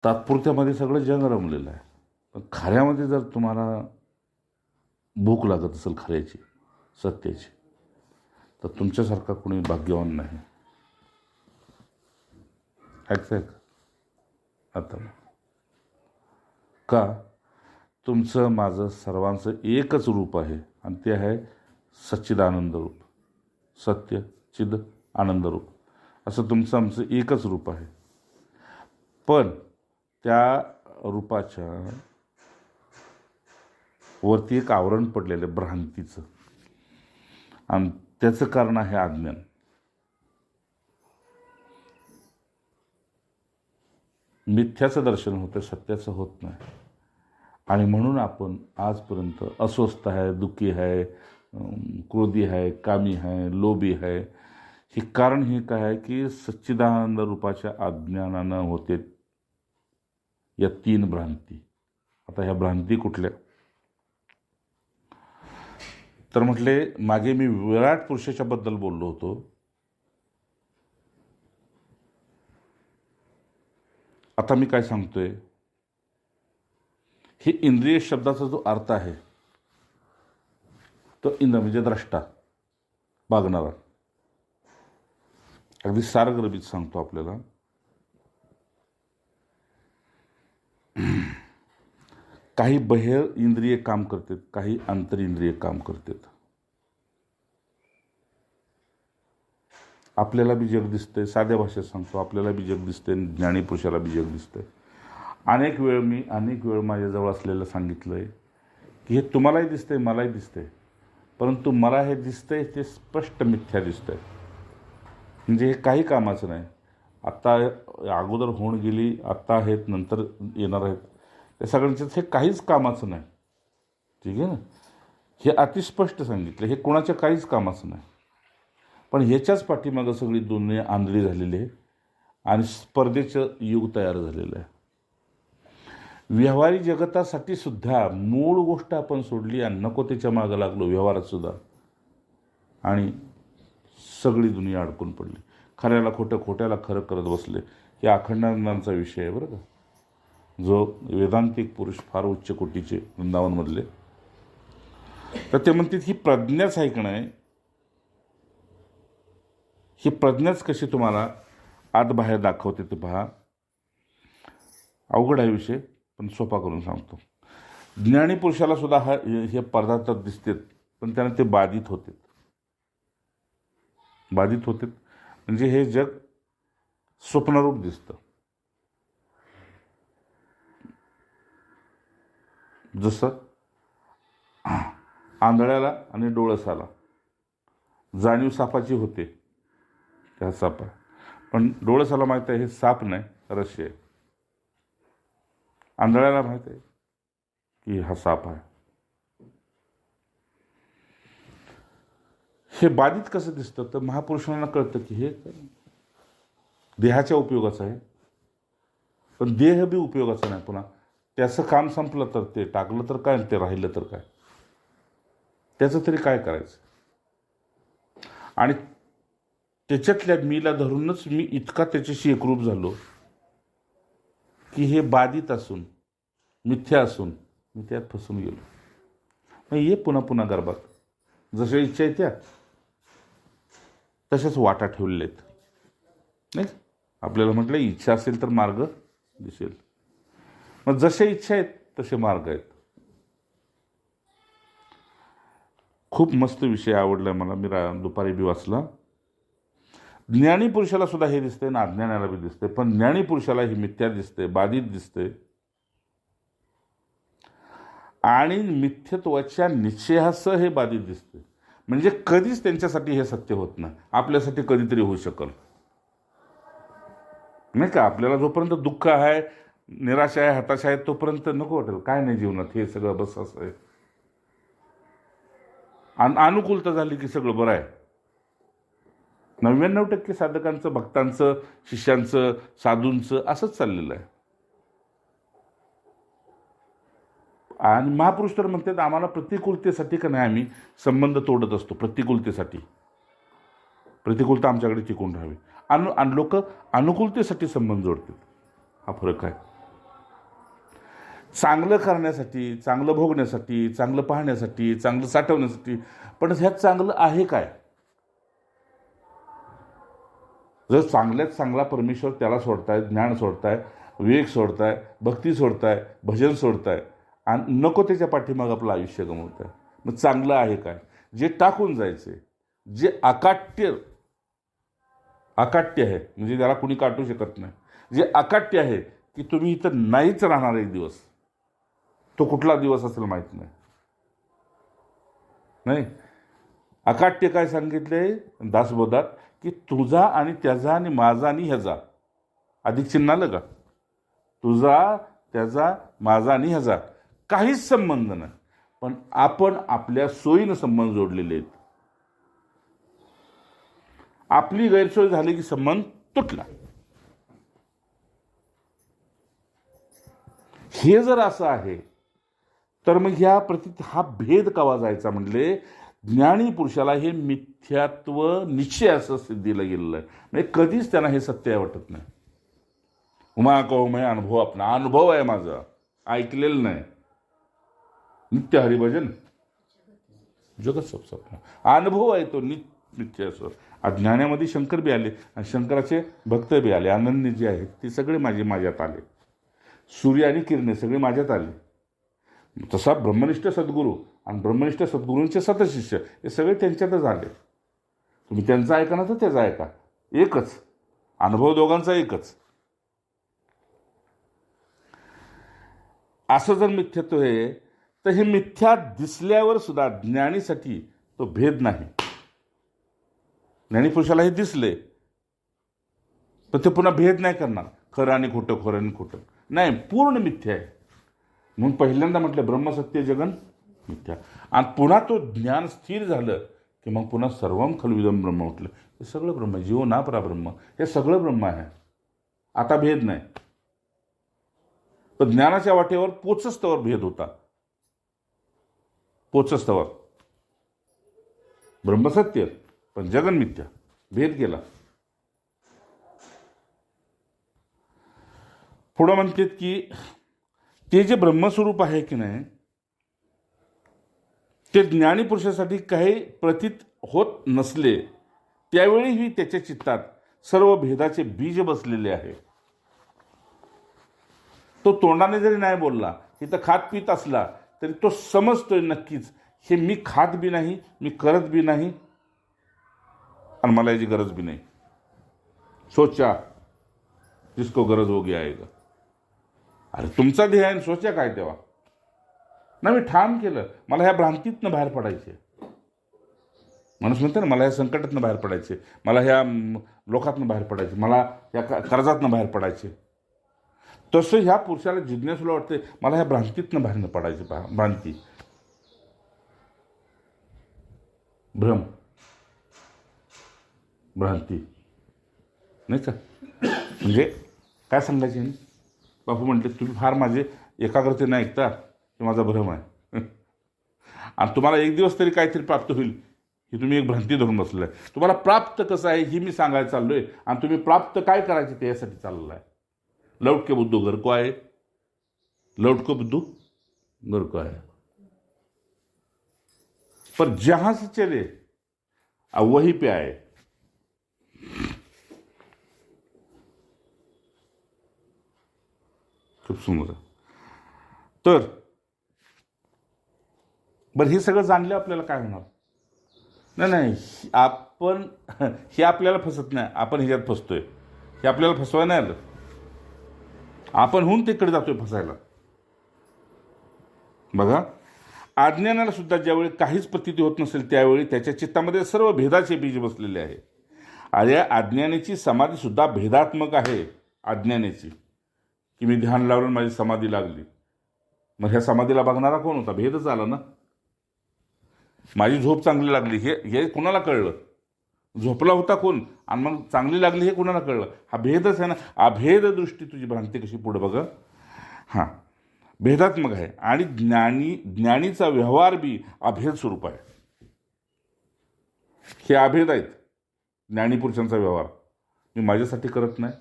तात्पुरत्यामध्ये सगळं जग रमलेलं आहे, पण खऱ्यामध्ये जर तुम्हाला भूक लागत असेल खऱ्याची, सत्याची, तर तुमच्यासारखा कोणी भाग्यवान नाही. ऐकताय का? आता का तुमचं माझं सर्वांचं एकच रूप आहे आणि ते आहे सच्चिदानंद रूप. सत्य चिद आनंद रूप असं तुमचं आमचं एकच रूप आहे. पण त्या रूपाच्या वरती एक आवरण पडलेलं आहे भ्रांतीचं, आणि त्याचं कारण आहे अज्ञान. मिथ्याचं दर्शन होतं, सत्याचं होत नाही. आणि म्हणून आपण आजपर्यंत अस्वस्थ आहे, दुःखी आहे, क्रोधी आहे, कामी आहे, लोभी आहे. हे कारण हे काय आहे की सच्चिदानंद रूपाच्या अज्ञानानं होते या 3 भ्रांती. आता ह्या भ्रांती कुठल्या? तर म्हटले मागे मी विराट पुरुषाच्या बद्दल बोललो होतो. आता मी काय सांगतोय, हे इंद्रिय शब्दाचा जो अर्थ आहे तो इंद्र म्हणजे द्रष्टा, बघणारा. अगदी सारगर्भित सांगतो आपल्याला. काही बाह्य इंद्रिय काम करतात, काही आंतरिंद्रिय काम करतात. आपल्याला बी जग दिसतंय, साध्या भाषेत सांगतो, आपल्याला बी जग दिसतंय, ज्ञानीपुरुषाला बी जग दिसतंय. अनेक वेळ माझ्याजवळ असलेलं सांगितलं आहे की हे तुम्हालाही दिसतंय, मलाही दिसतंय, परंतु मला हे दिसतंय ते स्पष्ट मिथ्या दिसतंय. म्हणजे हे काही कामाचं नाही. आत्ता अगोदर होऊन गेली, आत्ता आहेत, नंतर येणार आहेत, त्या सगळ्यांच्याच हे काहीच कामाचं नाही. ठीक आहे ना? हे अतिस्पष्ट सांगितलं, हे कोणाच्या काहीच कामाचं नाही. पण ह्याच्याच पाठीमागं सगळी दुनिया आंधळी झालेली आहे आणि स्पर्धेचं युग तयार झालेलं आहे. व्यवहारी जगतासाठी सुद्धा मूळ गोष्ट आपण सोडली आणि नको त्याच्या मागं लागलो व्यवहारात सुद्धा, आणि सगळी दुनिया अडकून पडली. खऱ्याला खोटं, खोट्याला खरं करत बसले. हे अखंडानंदांचा विषय आहे बरं का, जो वेदांतिक पुरुष फार उच्च कोटीचे वृंदावनमधले. तर ते म्हणतात ही प्रज्ञाच आहे का नाही, ही प्रज्ञाच कशी तुम्हाला आत बाहेर दाखवते ते पहा. अवघड आहे विषय, पण सोपा करून सांगतो. ज्ञानी पुरुषाला सुद्धा हे पदार्थ दिसतात, पण त्यांना ते बाधित होते. म्हणजे हे जग स्वप्नरूप दिसतं. जसं आंधळ्याला आणि डोळसाला जाणीव सापाची होते, त्या साप आहे, पण डोळसाला माहीत आहे हे साप नाही, रस्सी आहे. आंधळ्याला माहीत आहे की हा साप आहे. हे बाधित कसं दिसतं, तर महापुरुषांना कळतं की हे देहाच्या उपयोगाचं आहे, पण देह बी उपयोगाचा नाही. पुन्हा त्याचं काम संपलं तर ते टाकलं तर काय, ते राहिलं तर काय, त्याचं तरी काय करायचं. आणि त्याच्यातल्या मीला धरूनच मी इतका त्याच्याशी एकरूप झालो की हे बाधित असून, मिथ्या असून मी त्यात फसून गेलो. मग ये पुन्हा पुन्हा गर्भात, जशा इच्छा आहे त्या तशाच वाटा ठेवलेल्या आहेत. नाही, आपल्याला म्हटलं इच्छा असेल तर मार्ग दिसेल. मग जशा इच्छा आहेत तसे मार्ग आहेत. खूप मस्त विषय आवडला मला, मी दुपारी बी वाचला. ज्ञानी पुरुषाला सुद्धा हे दिसते ना, अज्ञानाला बी दिसते, पण ज्ञानी पुरुषाला ही मिथ्या दिसते, बाधित दिसते. आणि मिथ्यत्वाच्या निश्चयासह हे बाधित दिसते. म्हणजे कधीच त्यांच्यासाठी हे सत्य होत नाही, आपल्यासाठी कधीतरी होऊ शकल. नाही का, आपल्याला जोपर्यंत दुःख आहे, निराशा आहे, हताशा आहे, तोपर्यंत नको वाटेल काय नाही जीवनात, हे सगळं बस असं आहे. अनुकूलता झाली की सगळं बरं आहे. 99% साधकांचं, भक्तांचं, शिष्यांचं, साधूंचं असंच चाललेलं आहे. आणि महापुरुष तर म्हणतात आम्हाला प्रतिकूलतेसाठी का नाही आम्ही संबंध तोडत असतो, प्रतिकूलता आमच्याकडे टिकून राहावी. आणि लोक अनुकूलतेसाठी संबंध जोडतात. हा फरक आहे. चांगलं करण्यासाठी, चांगलं भोगण्यासाठी, चांगलं पाहण्यासाठी, चांगलं साठवण्यासाठी. पण ह्यात चांगलं आहे काय? जर चांगल्यात चांगला परमेश्वर त्याला सोडताय, ज्ञान सोडताय, विवेक सोडताय, भक्ती सोडताय, भजन सोडताय आणि नको त्याच्या पाठीमाग आपलं आयुष्य गमवताय, मग चांगलं आहे काय? जे टाकून जायचे, जे अकाट्य आहे, म्हणजे त्याला कुणी काटू शकत नाही, जे अकाट्य आहे की तुम्ही इथं नाहीच राहणार एक दिवस, तो कुठला दिवस असेल माहीत नाही. अकाट्य काय सांगितलंय दासबोधात, की तुझा आणि त्याचा आणि माझा आणि ह्याचा, अधिक चिन्ह आलं का? तुझा, त्याचा, माझा आणि ह्याचा काहीच संबंध नाही, पण आपण आपल्या सोयीनं संबंध जोडलेले आहेत. आपली गैरसोय झाली की संबंध तुटला. हे जर असं आहे तर मग ह्या हा भेद कवा जायचा म्हणले, ज्ञानी पुरुषाला हे मिथ्यात्व निश्चय असं सिद्धीला गेलेलं आहे. म्हणजे कधीच त्यांना हे सत्य वाटत नाही. उमा कहो मैं अनुभव आपला, अनुभव आहे माझा, ऐकलेलं नाही. नित्य हरिभजन जगत सब स्वप्न, अनुभव आहे तो नित्य. असं अज्ञानामध्ये शंकर बी आले आणि शंकराचे भक्त बी आले, अनन्य जे आहेत ते सगळे माझ्यात आले. सूर्य आणि किरणे सगळे माझ्यात आले. तसा ब्रह्मनिष्ठ सद्गुरू आणि ब्रह्मनिष्ठ सद्गुरूंचे सतशिष्य हे सगळे त्यांच्यातच आले. तुम्ही त्यांचं ऐका ना तर त्याचा ऐका, एकच अनुभव, दोघांचा एकच. असं जर मिथ्यात्व आहे तर हे मिथ्या दिसल्यावर सुद्धा ज्ञानीसाठी तो भेद नाही. ज्ञानीपुरुषाला हे दिसले पण ते पुन्हा भेद नाही करणार, खरं आणि खोटं, खरं आणि खोटं नाही, पूर्ण मिथ्या आहे. म्हणून पहिल्यांदा म्हटलं ब्रह्मसत्य जगन मिथ्या. आणि पुन्हा तो ज्ञान स्थिर झालं की मग पुन्हा सर्वम खलविदम ब्रह्म म्हटलं. हे सगळं ब्रह्म, जीव ना पराब्रह्म, हे सगळं ब्रह्म आहे. आता भेद नाही. पण ज्ञानाच्या वाटेवर पोचस्तवर भेद होता. पोचस्तवर ब्रह्मसत्य पण जगन मिथ्या, भेद केला. पुढं म्हणतात की ते जे ब्रह्मस्वरूप आहे की नाही ते ज्ञानी पुरुषासाठी काही प्रतीत होत नसले त्यावेळीही त्याच्या चित्तात सर्व भेदाचे बीज बसलेले आहे. तो तोंडाने जरी नाही बोलला, तिथं खात पीत असला तरी तो समजतोय नक्कीच हे मी खात बी नाही, मी करत बी नाही आणि मला याची गरज बी नाही. सोचा जिसको गरज होगी आएगा. अरे तुमचा ध्येय आहे, सोचा काय तेव्हा ना. मी ठाम केलं मला ह्या भ्रांतीतनं बाहेर पडायचे. माणूस म्हणतो ना मला ह्या संकटातनं बाहेर पडायचे, मला ह्या लोकातनं बाहेर पडायचे, मला या कर्जातनं बाहेर पडायचे. तसं ह्या पुरुषाला जिज्ञासूला वाटते मला ह्या भ्रांतीतनं बाहेर न पडायचे. भ्रांती, भ्रम, भ्रांती नाही का. म्हणजे काय सांगायचे, बापू म्हटले तुम्ही फार माझे एकाग्रतेने ऐकता, हे माझा भ्रम आहे. आणि तुम्हाला एक दिवस तरी काहीतरी प्राप्त होईल ही तुम्ही एक भ्रांती धरून बसलेलं आहे. तुम्हाला प्राप्त कसं आहे ही मी सांगायला चाललोय आणि तुम्ही प्राप्त काय करायचे त्यासाठी चाललेलं आहे. लौट के बुद्धू घर को आहे, लौट को बुद्धू घर को आहे. पर जहां से चले वही पे आए. खूप सुंदर. तर बरं हे सगळं जाणलं आपल्याला काय होणार नाही. आपण हे आपल्याला फसत नाही, आपण ह्याच्यात फसतोय. हे आपल्याला फसवायला नाही आलं, आपण होऊन तिकडे जातोय फसायला. बघा, अज्ञानाला सुद्धा ज्यावेळी काहीच प्रतीती होत नसेल त्यावेळी त्याच्या चित्तामध्ये सर्व भेदाचे बीज बसलेले आहे. अरे अज्ञानाची समाधी सुद्धा भेदात्मक आहे. अज्ञानाची की मी ध्यान लावून माझी समाधी लागली, मग ह्या समाधीला बघणारा कोण होता? भेदच आला ना. माझी झोप चांगली लागली हे कुणाला कळलं? झोपला होता कोण आणि मग चांगली लागली हे कुणाला कळलं? हा भेदच आहे ना. अभेद दृष्टी तुझी भ्रांती कशी पुढे बघा. हां, भेदात्मक आहे. आणि ज्ञानीचा व्यवहार बी अभेद स्वरूप आहे. हे अभेद आहेत ज्ञानीपुरुषांचा व्यवहार. मी माझ्यासाठी करत नाही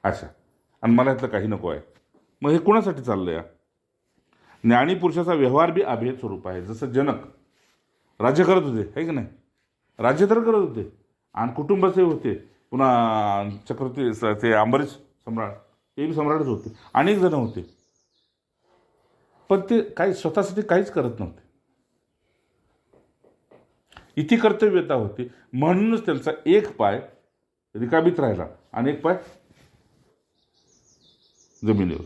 अच्छा, आणि मला यातलं काही नको आहे, मग हे कोणासाठी चाललंय? ज्ञानी पुरुषाचा व्यवहार बी अभेद स्वरूप आहे. जसं जनक राज्य करत होते, आहे की नाही? राज्य तर करत होते आणि कुटुंबाचे होते. पुन्हा चक्रवर्ती ते अंबरीश सम्राट, ते बी सम्राटच होते. अनेक जण होते, पण ते काही स्वतःसाठी काहीच करत नव्हते. इथे कर्तव्यता होती, म्हणूनच त्यांचा एक पाय रिकामीत राहिला आणि एक पाय जमिनीवर.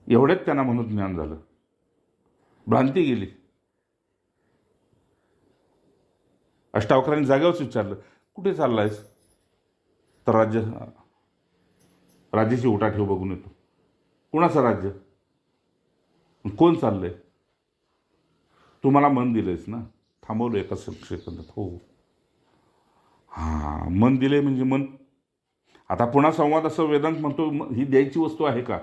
एवढ्यात त्यांना म्हणून ज्ञान झालं, भ्रांती गेली. अष्टावक्रांनी जागेवरच विचारलं, कुठे चाललायस? तर राज्याची उठाठेव बघून येतो. कुणाचं राज्य? कोण चाललंय? तुम्हाला मन दिलंयस ना? थांबवलं एका सेकंदात. हो, हां, मन दिले म्हणजे मन. आता पुन्हा संवाद असं वेदांत म्हणतो, ही द्यायची वस्तू आहे का?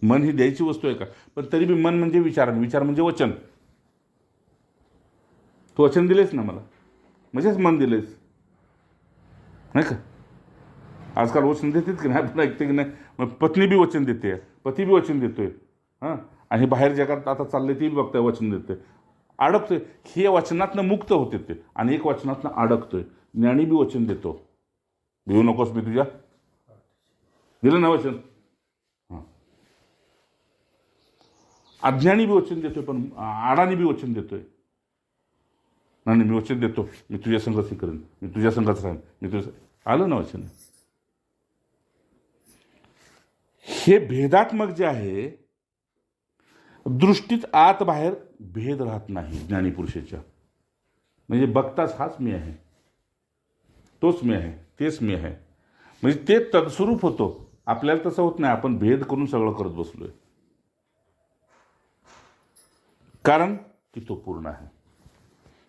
मन ही द्यायची वस्तू आहे का? पण तरी बी मन म्हणजे विचार, विचार म्हणजे वचन. तू वचन दिलेस ना मला, म्हणजेच मन दिलेस, नाही का? आजकाल वचन देतात की नाही, आपण ऐकते की नाही? मग पत्नी बी वचन देते, पती बी वचन देतोय. हां, आणि बाहेर जगात आता चालले ती बघताय, वचन देते, अडकतोय. हे वचनातनं मुक्त होते ते, आणि एक वचनातनं अडकतोय. ज्ञानी बी वचन देतो, भिवू नकोस मी तुझ्या, दिलं ना वचन. हां, अज्ञानी बी वचन देतोय, पण आडानी बी वचन देतोय. नाही, मी वचन देतो, मी तुझ्या संगच करेन, मी तुझ्या संगच राहीन, मी तुझं. आलं ना वचन. हे भेदात्मक जे आहे, दृष्टीत आत बाहेर भेद राहत नाही ज्ञानीपुरुषाच्या. म्हणजे बघताच हाच मी आहे, तोच मी आहे, तेच मी आहे, म्हणजे ते तत्स्वरूप होतो. आपल्याला तसं होत नाही, आपण भेद करून सगळं करत बसलोय. कारण की तो पूर्ण आहे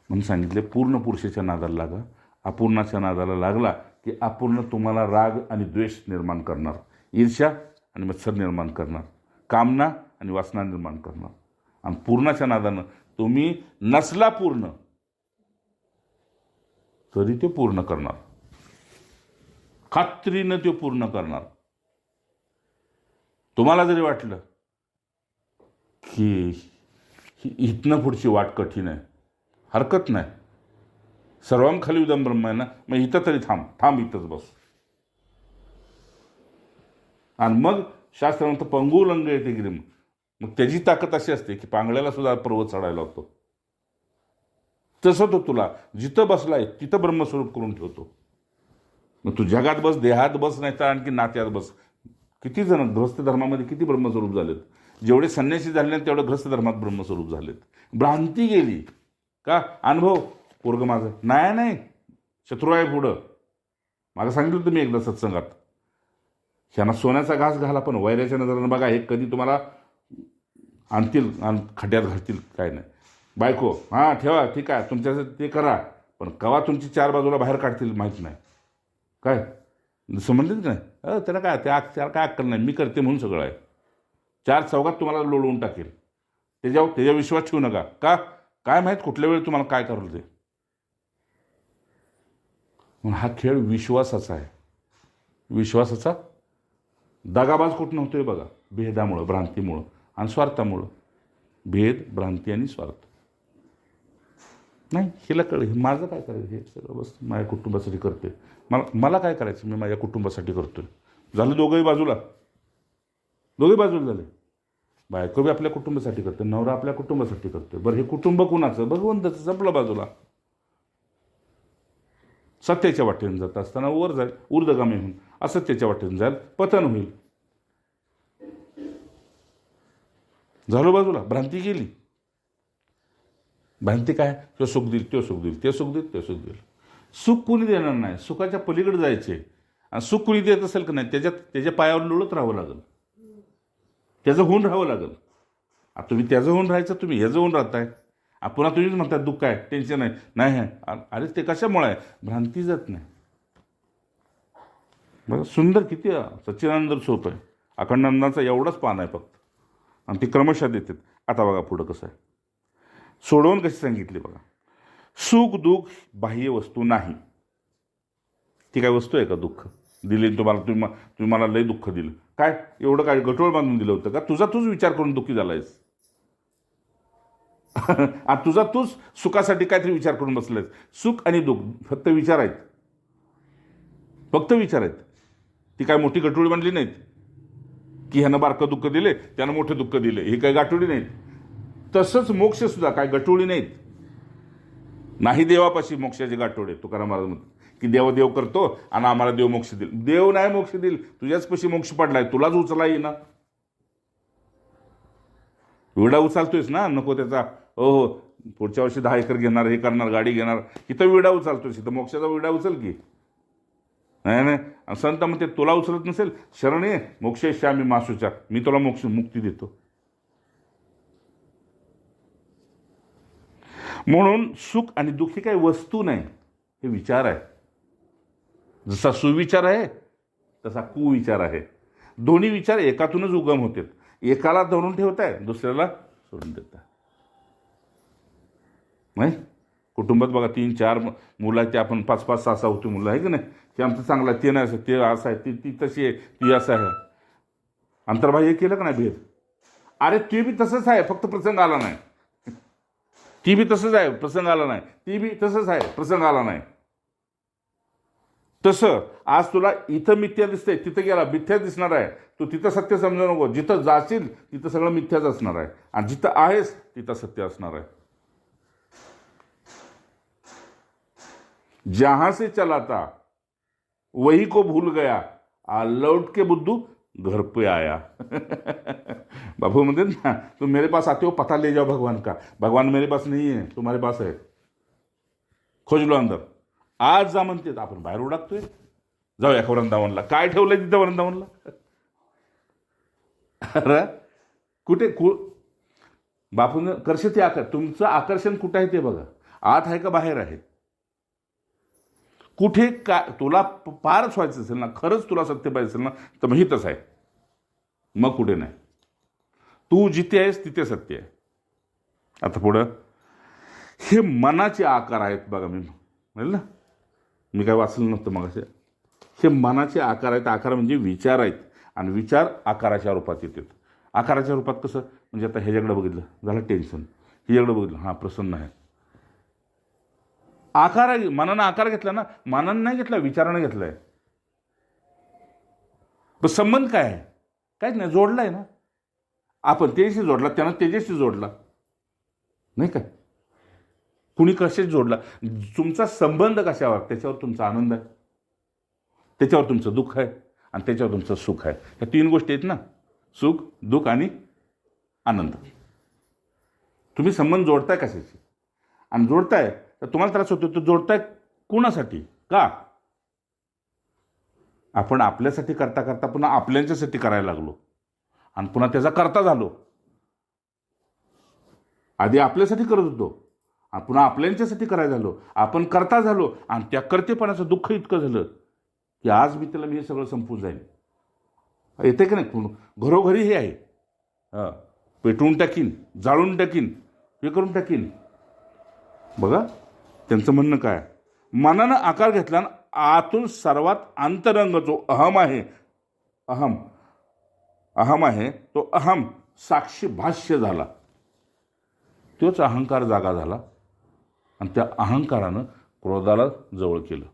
म्हणून सांगितले, पूर्ण पुरुषाच्या नादाला लागा. अपूर्णाच्या नादाला लागला की अपूर्ण तुम्हाला राग आणि द्वेष निर्माण करणार, ईर्ष्या आणि मत्सर निर्माण करणार, कामना आणि वासना निर्माण करणार. आणि पूर्णाच्या नादानं तुम्ही नसला पूर्ण तरी ते पूर्ण करणार, खात्रीनं ते पूर्ण करणार. तुम्हाला जरी वाटलं की इथनं पुढची वाट कठीण आहे, हरकत नाही. सर्वं खलुइदं ब्रह्म आहे ना, मग इथं तरी थांब, इथंच बस. आणि मग शास्त्र म्हणतं पंगू लंग येते गिरिम. मग त्याची ताकद अशी असते की पांगळ्याला सुद्धा पर्वत चढायला होतो. तसं तो तुला जिथं बसलाय तिथं ब्रह्मस्वरूप करून ठेवतो. मग तू जगात बस, देहात बस, नाही तर आणखी नात्यात बस. किती जण गृहस्थ धर्मामध्ये किती ब्रह्मस्वरूप झालेत. जेवढे संन्यासी झाले नाही तेवढे गृहस्थ धर्मात ब्रह्मस्वरूप झालेत. भ्रांती गेली का? अनुभव, पोरग माझं नाही, शत्रू आहे पुढं. मागं सांगितलं तुम्ही एकदा सत्संगात, ह्यांना सोन्याचा घास घाला पण वैराच्या नजरेनं बघा, हे कधी तुम्हाला आणतील आणि खड्ड्यात घालतील काय नाही. बायको, हां ठेवा, ठीक आहे, तुमच्यासाठी ते करा, पण कवा तुमची चार बाजूला बाहेर काढतील माहीत नाही. काय समजलेच नाही, त्याला काय, त्याला काय अक्कल नाही, मी करते म्हणून सगळं आहे. चार चौघात तुम्हाला लोळवून टाकेल. त्याच्यावर विश्वास ठेवू नका. का? काय माहीत कुठल्या वेळी तुम्हाला काय करू ते. म्हणून हा खेळ विश्वासाचा आहे. विश्वासाचा दगाबाज कुठं नव्हतोय बघा, भेदामुळं, भ्रांतीमुळं आणि स्वार्थामुळं. भेद, भ्रांती आणि स्वार्थ नाही. हिला कळलं माझं काय करायचं, हे सगळं बस माझ्या कुटुंबासाठी करते. मला काय करायचं, मी माझ्या कुटुंबासाठी करतोय. झालं दोघंही बाजूला झाले. बायको बी आपल्या कुटुंबासाठी करते, नवरा आपल्या कुटुंबासाठी करतोय. बरं, हे कुटुंब कुणाचं? भगवंताचं. संपलं बाजूला. सत्याच्या वाटेने जात असताना वर जाईल, ऊर्ध्वगामी होऊन असत्याच्या वाटेने जाईल, पतन होईल. झालो बाजूला. भ्रांती गेली. भ्रांती काय? तो सुख देईल, तो सुख देईल, ते सुख देईल, ते सुख देईल. सुख कुणी देणार नाही, सुखाच्या पलीकडे जायचे. आणि सुख कुणी देत असेल का नाही, त्याच्या पायावर लुळत राहावं लागेल, त्याचं होऊन राहावं लागेल. आता तुम्ही त्याचं होऊन राहायचं, तुम्ही ह्याचं होऊन राहताय. पुन्हा तुम्हीच म्हणताय दुःख आहे, टेन्शन आहे, नाही आहे. अरे ते कशामुळे आहे? भ्रांती जात नाही. बघा सुंदर, किती सच्चिदानंद सोप आहे. अखंडानंदाचा एवढंच पान आहे फक्त, आणि ती क्रमशः देतात. आता बघा पुढं कसं आहे, सोडवून कशी सांगितली बघा. सुख दुःख बाह्य वस्तू नाही. ती काय वस्तू आहे का दुःख? दिले तुम्हाला, तुम्ही मला लय दुःख दिलं. काय एवढं काय गटोळ बांधून दिलं होतं का? तुझा तूच विचार करून दुःखी झालायस. तुझा तूच सुखासाठी काहीतरी विचार करून बसलायस. सुख आणि दुःख फक्त विचार आहेत, फक्त विचार आहेत. ती काय मोठी गटोळी बांधली नाहीत की ह्यानं बारकं दुःख दिले त्यानं मोठं दुःख दिले. हे काय गाठोडी नाहीत. तसंच मोक्ष सुद्धा काय गटोळी नाहीत. नाही देवापाशी मोक्षाचे गाठोडे. तुकाराम महाराज म्हणतात की देव देव करतो आणि आम्हाला देव मोक्ष देईल. देव नाही मोक्ष देईल, तुझ्याच पशी मोक्ष पडलाय, तुलाच उचला येईना. विडा उचलतोयस ना, नको त्याचा हो पुढच्या वर्षी 10 एकर घेणार, हे करणार, गाडी घेणार, इथं विडा उचलतोयस, इथं मोक्षाचा विडा उचल की. नाही संत म्हणते तुला उचलत नसेल शरण ये मोक्षेश्यामी मासूच्या, मी तुला मोक्ष मुक्ती देतो. म्हणून सुख आणि दुःख ही काही वस्तू नाही, हे विचार आहे. जसा सुविचार आहे तसा कुविचार आहे. दोन्ही विचार एकातूनच उगम होतात. एकाला धरून ठेवताय, दुसऱ्याला सोडून देताय. नाही कुटुंबात बघा 3-4 मुलं आहेत, ते आपण 5-5, 6-6 होती मुलं आहे की नाही. ते आमचं चांगलं आहे, ते नाही असं, ते असं आहे, ती तशी आहे, ती असं आहे. अंतर्बाह्य केलं का नाही भेद? अरे ते बी तसंच आहे, फक्त प्रसंग आला नाही. ती बी तसंच आहे, प्रसंग आला नाही. ती बी तसंच आहे, प्रसंग आला नाही. तसं आज तुला इथं मिथ्या दिसतंय, तिथं गेला मिथ्या दिसणार आहे. तू तिथं सत्य समजू नको. जिथं जाशील तिथं सगळं मिथ्याच असणार आहे, आणि जिथं आहेस तिथं सत्य असणार आहे. जहां से चला था वही को भूल गया, लौट के बुद्धू घर पे आया. बाबू म्हणते ना, तुम मेरे पास आते हो पता ले जाओ भगवान का. भगवान मेरे पास नहीं है, तुम्हारे पास है, खोज लो अंदर. आज जा म्हणते आपण बाहेर उडाकतोय. जाऊया का वृंदावनला? काय ठेवलंय तिथं वृंदावनला? अरे कुठे बापून करशे ते तुमचं आकर्षण कुठं आहे ते बघा. आत आहे का बाहेर आहे? कुठे का तुला पारच व्हायचं असेल ना, खरंच तुला सत्य पाहिजे असेल ना, तर मग हितच आहे, मग कुठे नाही. तू जिथे आहेस तिथे सत्य आहे. आता पुढं हे मनाचे आकार आहेत बघा. मी म्हणलं ना, मी काय वाचलं नव्हतं मग. हे मनाचे आकार आहेत. आकार म्हणजे विचार आहेत, आणि विचार आकाराच्या रूपात येतात. आकाराच्या रूपात कसं म्हणजे आता ह्याच्याकडे बघितलं झालं टेन्शन, ह्याच्याकडे बघितलं हां प्रसन्न आहे. आकार आहे, मनानं आकार घेतला ना. मनानं नाही घेतला, विचारानं घेतलाय. पण संबंध काय आहे? काहीच नाही, जोडला आहे ना. आपण त्याच्याशी जोडला, त्यानं त्याच्याशी जोडला, नाही काय. कुणी कशाशी जोडला, तुमचा संबंध कशावर, त्याच्यावर तुमचा आनंद आहे, त्याच्यावर तुमचं दुःख आहे, आणि त्याच्यावर तुमचं सुख आहे. ह्या 3 गोष्टी आहेत ना, सुख, दुःख आणि आनंद. तुम्ही संबंध जोडताय कशाशी, आणि जोडताय तर तुम्हाला त्रास होतो. तो जोडताय कुणासाठी? का आपण आपल्यासाठी करता करता पुन्हा आपल्यांच्यासाठी करायला लागलो, आणि पुन्हा त्याचा करता झालो. आधी आपल्यासाठी करत होतो, आणि पुन्हा आपल्यांच्यासाठी करायला झालो. आपण करता झालो, आणि त्या कर्तेपणाचं दुःख इतकं झालं की आज मी त्याला हे सगळं संपून जाईल. येते की नाही? घरोघरी हे आहे. पेटवून टाकीन, जाळून टाकीन, हे करून टाकीन. बघा त्यांचं म्हणणं काय. मनानं आकार घेतला, आणि आतून सर्वात अंतरंग जो अहम आहे, अहम आहे, तो अहम साक्षी भाष्य झाला. तोच अहंकार जागा झाला, आणि त्या अहंकारानं क्रोधाला जवळ केलं.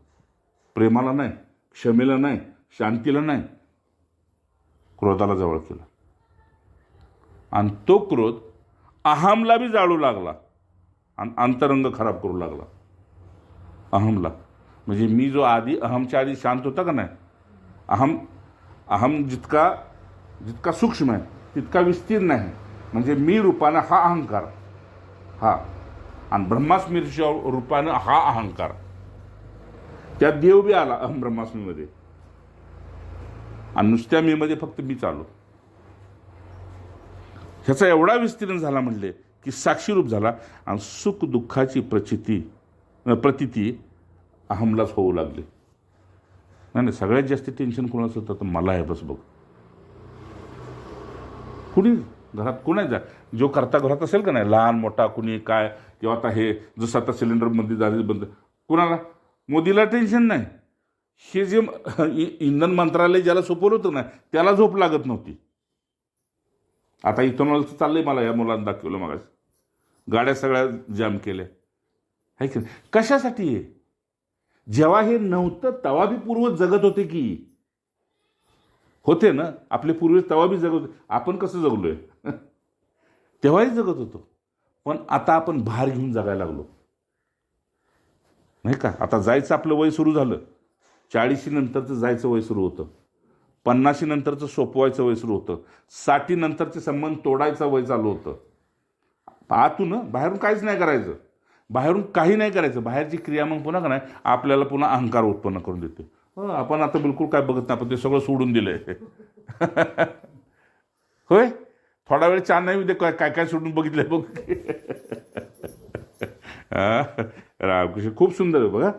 प्रेमाला नाही, क्षमेला नाही, शांतीला नाही, क्रोधाला जवळ केलं. आणि तो क्रोध अहमला बी जाळू लागला, आणि अंतरंग खराब करू लागला अहमला. म्हणजे मी जो आधी अहमच्या आधी शांत होता का नाही, अहम जितका सूक्ष्म आहे तितका विस्तीर्ण आहे. म्हणजे मी रूपानं हा अहंकार, हा, आणि ब्रह्मास्मीच्या रूपानं हा अहंकार. त्यात देव बी आला अहम ब्रह्मास्मीमध्ये, आणि नुसत्या मीमध्ये फक्त मी चालू. ह्याचा एवढा विस्तीर्ण झाला म्हणले की साक्षीरूप झाला, आणि सुख दुःखाची प्रतीती अहमलाच होऊ लागली. नाही सगळ्यात जास्त टेन्शन कोणाचं होतं तर मला आहे बस. बघ कुणी घरात कोणाच जा जो करता घरात असेल का नाही, लहान मोठा कुणी काय, किंवा आता हे जसं आता सिलेंडरमध्ये झाले बंद, कुणाला मोदीला टेन्शन नाही, हे जे इंधन मंत्रालय ज्याला सोपवलं होतं ना त्याला झोप लागत नव्हती. आता इथेनॉलचं चाललंय, मला या मुलांना दाखवलं मग, गाड्या सगळ्या जाम केल्या आहे की नाही. कशासाठी आहे? जेव्हा हे नव्हतं तेव्हा बी पूर्वज जगत होते की, होते ना आपले पूर्वज, तेव्हा बी जगत होते. आपण कसं जगलोय तेव्हाही जगत होतो, पण आता आपण भार घेऊन जगायला लागलो नाही का. आता जायचं आपलं वय सुरू झालं, 40 नंतरचं जायचं वय सुरू होतं, 50 नंतरचं सोपवायचं वय सुरू होतं, 60 नंतरचे संबंध तोडायचं वय चालू होतं. आतून बाहेरून काहीच नाही करायचं, बाहेरून काही नाही करायचं. बाहेरची क्रिया मग पुन्हा का नाही आपल्याला पुन्हा अहंकार उत्पन्न करून देते. आपण आता बिलकुल काय बघत नाही, आपण ते सगळं सोडून दिलंय होय. थोडा वेळ छान नाही, काय काय सोडून बघितलंय बघ रामकृष्ण खूप सुंदर आहे बघा.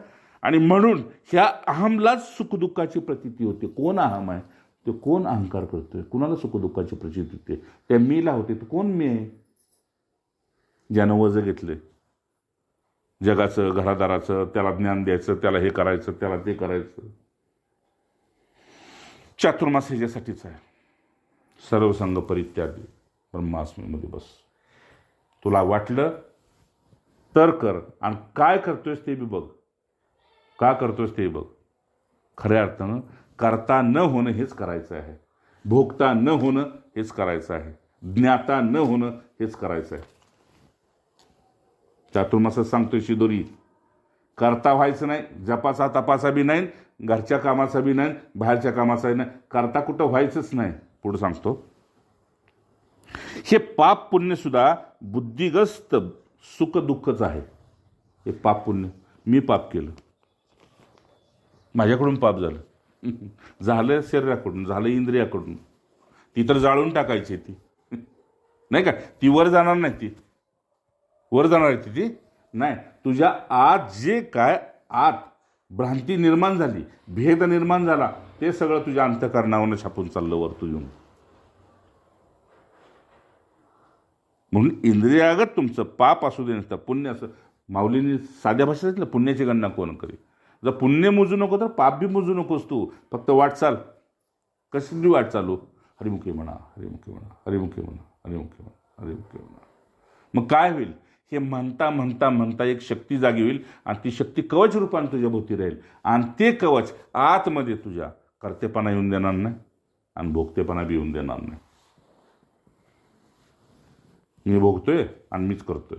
आणि म्हणून ह्या अहमलाच सुखदुःखाची प्रतीती होते. कोण अहम आहे ते, कोण अहंकार करतोय, कुणाला सुखदुःखाची प्रतीती होते, त्या मीला होते. तर कोण मी आहे? ज्यानं वजं घेतले जगाचं, घरादाराचं, त्याला ज्ञान द्यायचं, त्याला हे करायचं, त्याला ते करायचं. चातुर्मास ह्याच्यासाठीच आहे. सर्वसंग परित्यागी ब्रह्मास्मीमध्ये बस. तुला वाटलं तर कर, आणि काय करतोयस ते बी बघ, का करतोयस ते बघ. खऱ्या अर्थानं करता न होणं हेच करायचं आहे, भोगता न होणं हेच करायचं आहे, ज्ञाता न होणं हेच करायचं आहे. चातुर्मासात सांगतोय शिदोरी, करता व्हायचं नाही, जपाचा तपाचा बी नाही, घरच्या कामाचा बी नाही, बाहेरच्या कामाचा नाही, करता कुठं व्हायचंच नाही. पुढे सांगतो, हे पाप पुण्य सुद्धा बुद्धिग्रस्त सुख दुःखच आहे. हे पाप पुण्य, मी पाप केलं, माझ्याकडून पाप झालं, झालं शरीराकडून, झालं इंद्रियाकडून. ती तर जाळून टाकायची ती नाही का, ती वर जाणार नाही, ती वर जाणार आहे ती नाही. तुझ्या आत जे काय आत भ्रांती निर्माण झाली, भेद निर्माण झाला, ते सगळं तुझ्या अंतःकरणावरून छापून चाललं वरतू येऊन. म्हणून इंद्रियागत तुमचं पाप असू दे नसतं, पुण्य असं. माऊलींनी साध्या भाषेत सांगितलं, पुण्याची गणना कोण करी. जर पुण्य मोजू नको तर पाप बी मोजू नकोस तू, फक्त वाटचाल. कसली वाटचालू? हरिमुखी म्हणा, हरिमुखी म्हणा, हरिमुखी म्हणा, हरिमुखी म्हणा, हरिमुखी म्हणा. मग काय होईल? हे म्हणता म्हणता म्हणता एक शक्ती जागी होईल, आणि ती शक्ती कवच रूपाने तुझ्या भोवती राहील, आणि ते कवच आतमध्ये तुझ्या कर्तेपणा येऊन देणार नाही आणि भोगतेपणा बी येऊन देणार नाही. मी भोगतोय आणि मीच करतोय.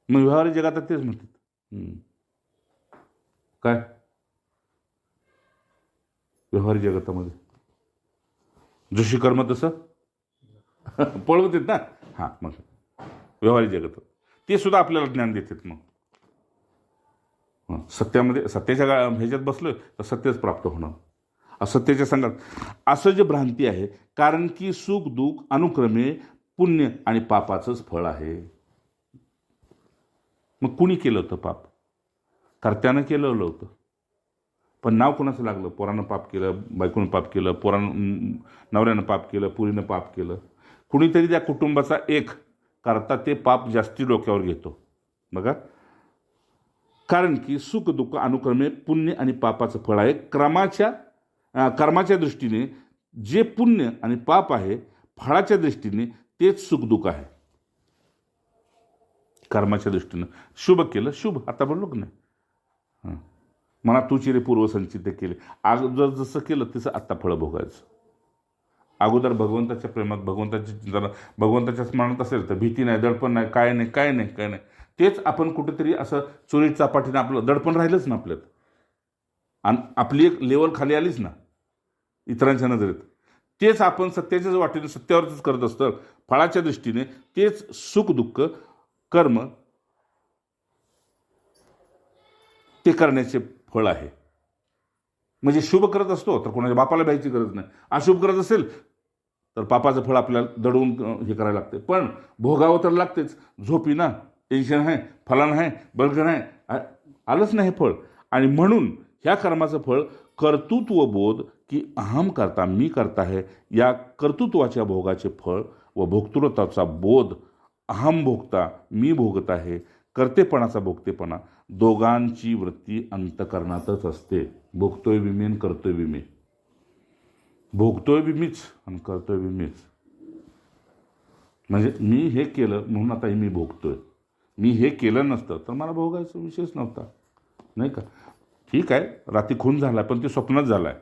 मग व्यवहारिक जगात तेच म्हणतात. काय व्यवहारिक जगतामध्ये जशी कर्म तसं पळवत येत ना. हां, मग व्यवहारिक जगत ते सुद्धा आपल्याला ज्ञान देतात. मग सत्यामध्ये, सत्याच्या ह्याच्यात बसलोय तर सत्यच प्राप्त होणार, असत्याच्या संघात असं जे भ्रांती आहे. कारण की सुख दुःख अनुक्रमे पुण्य आणि पापाचंच फळ आहे. मग कुणी केलं होतं पाप? कर्त्यानं केलेलं होतं, पण नाव कोणाचं लागलं? पोरानं पाप केलं, बायकोनं पाप केलं, नवऱ्यानं पाप केलं, पुरीनं पाप केलं. कुणीतरी त्या कुटुंबाचा एक करता ते पाप जास्ती डोक्यावर घेतो बघा. कारण की सुख दुःख अनुक्रमे पुण्य आणि पापाचं फळ आहे. कर्माच्या दृष्टीने जे पुण्य आणि पाप आहे, फळाच्या दृष्टीने तेच सुख दुःख आहे. कर्माच्या दृष्टीनं शुभ केलं, शुभ, आता बोललो की नाही, म्हणा तू चिरे पूर्वसंचित केले. अगोदर जसं केलं तसं आत्ता फळं भोगायचं. अगोदर भगवंताच्या प्रेमात, भगवंताची चिंतन, भगवंताच्या स्मरणात असेल तर भीती नाही, दडपण नाही, काय नाही, काय नाही, काय नाही. तेच आपण कुठेतरी असं चोरी चापाटीनं आपलं दडपण राहिलंच ना आपल्यात, आणि आपली एक लेवल खाली आलीच ना इतरांच्या नजरेत. तेच आपण सत्याच्याच वाटेने सत्यावरच करत असतं. फळाच्या दृष्टीने तेच सुख दुःख कर्म ते करण्याचे फळ आहे. म्हणजे शुभ करत असतो तर कोणाच्या बापाला भ्यायची गरज नाही. अशुभ करत असेल तर पापाचं फळ आपल्याला दडवून हे करायला लागते. पण भोगावं तर लागतेच. झोपी ना, टेन्शन आहे, फलान आहे, बळगण आहे, आलंच नाही हे फळ. आणि म्हणून ह्या कर्माचं फळ कर्तृत्व बोध, की अहम करता, मी करता आहे, या कर्तृत्वाच्या भोगाचे फळ व भोक्तृत्वाचा बोध, अहम भोगता, मी भोगत आहे, कर्तेपणाचा भोगतेपणा दोघांची वृत्ती अंतःकरणातच असते. भोगतोय बी मी आणि करतोय बी मी. भोगतोय बी मीच आणि करतोय बी मीच. म्हणजे मी हे केलं म्हणून आता हे मी भोगतोय. मी हे केलं नसतं तर मला भोगायचा विषयच नव्हता, नाही का. ठीक आहे, रात्री खून झाला पण ते स्वप्नच झालं आहे.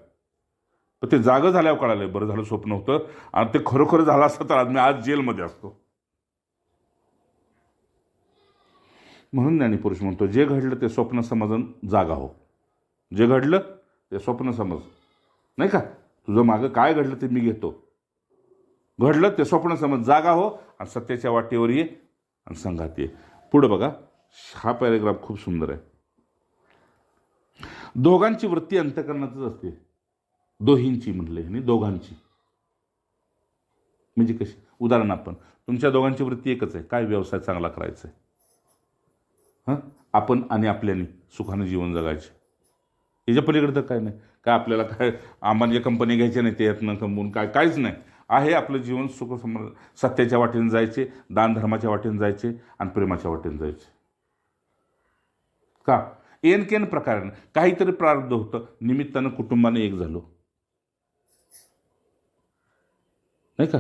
पण ते जागं झाल्यावर कळालं बरं झालं स्वप्न होतं, आणि ते खरोखर झालं असतं तर मी आज जेलमध्ये असतो. म्हणून ज्ञानीपुरुष म्हणतो, जे घडलं ते स्वप्न समजून जागा हो. जे घडलं ते स्वप्न समज, नाही का. तुझं मागं काय घडलं ते मी घेतो. घडलं ते स्वप्न समज, जागा हो आणि सत्याच्या वाटेवर ये आणि संघात ये. पुढं बघा, हा पॅरेग्राफ खूप सुंदर आहे. दोघांची वृत्ती अंतःकरणातच असते. दोहींची म्हणले आणि दोघांची म्हणजे कशी. उदाहरण, आपण तुमच्या दोघांची वृत्ती एकच आहे, काय व्यवसाय चांगला करायचा आहे. आपण आणि आपल्याने सुखानं जीवन जगायचे. याच्या पलीकडे तर काय नाही. काय आपल्याला काय आम्हाला जे कंपनी घ्यायची नाही ते यातनं कमवून काहीच नाही आहे. आपलं जीवन सत्याच्या वाटेने जायचे, दानधर्माच्या वाटेने जायचे आणि प्रेमाच्या वाटेने जायचे. का एनकेन प्रकारानं काहीतरी प्रारब्ध होतं, निमित्तानं कुटुंबाने एक झालो, नाही का.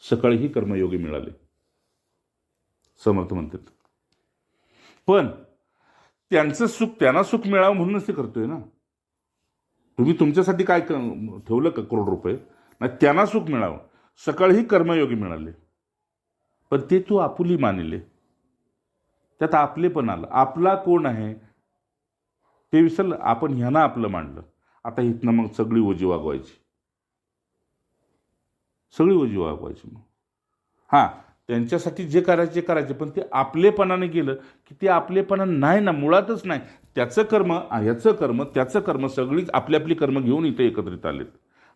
सकाळीही कर्मयोगी मिळाले, समर्थ म्हणतात. पण त्यांचं सुख त्यांना सुख मिळावं म्हणूनच ते करतोय ना. तुम्ही तुमच्यासाठी काय ठेवलं का करोड रुपये, नाही, त्यांना सुख मिळावं. सकाळीही कर्मयोगी मिळाले, पण ते तू आपुली मानले. त्यात आपले पण आलं. आपला कोण आहे ते विसरलं. आपण ह्यांना आपलं मांडलं. आता इथनं मग सगळी ओझी वागवायची, सगळी ओझी वागवायची. मग हां, त्यांच्यासाठी जे करायचे करायचे, पण ते आपलेपणाने गेलं की ते आपलेपणा नाही ना, मुळातच नाही. त्याचं कर्म, ह्याचं कर्म, त्याचं कर्म, सगळीच आपली आपली कर्म घेऊन इथे एकत्रित आलेत.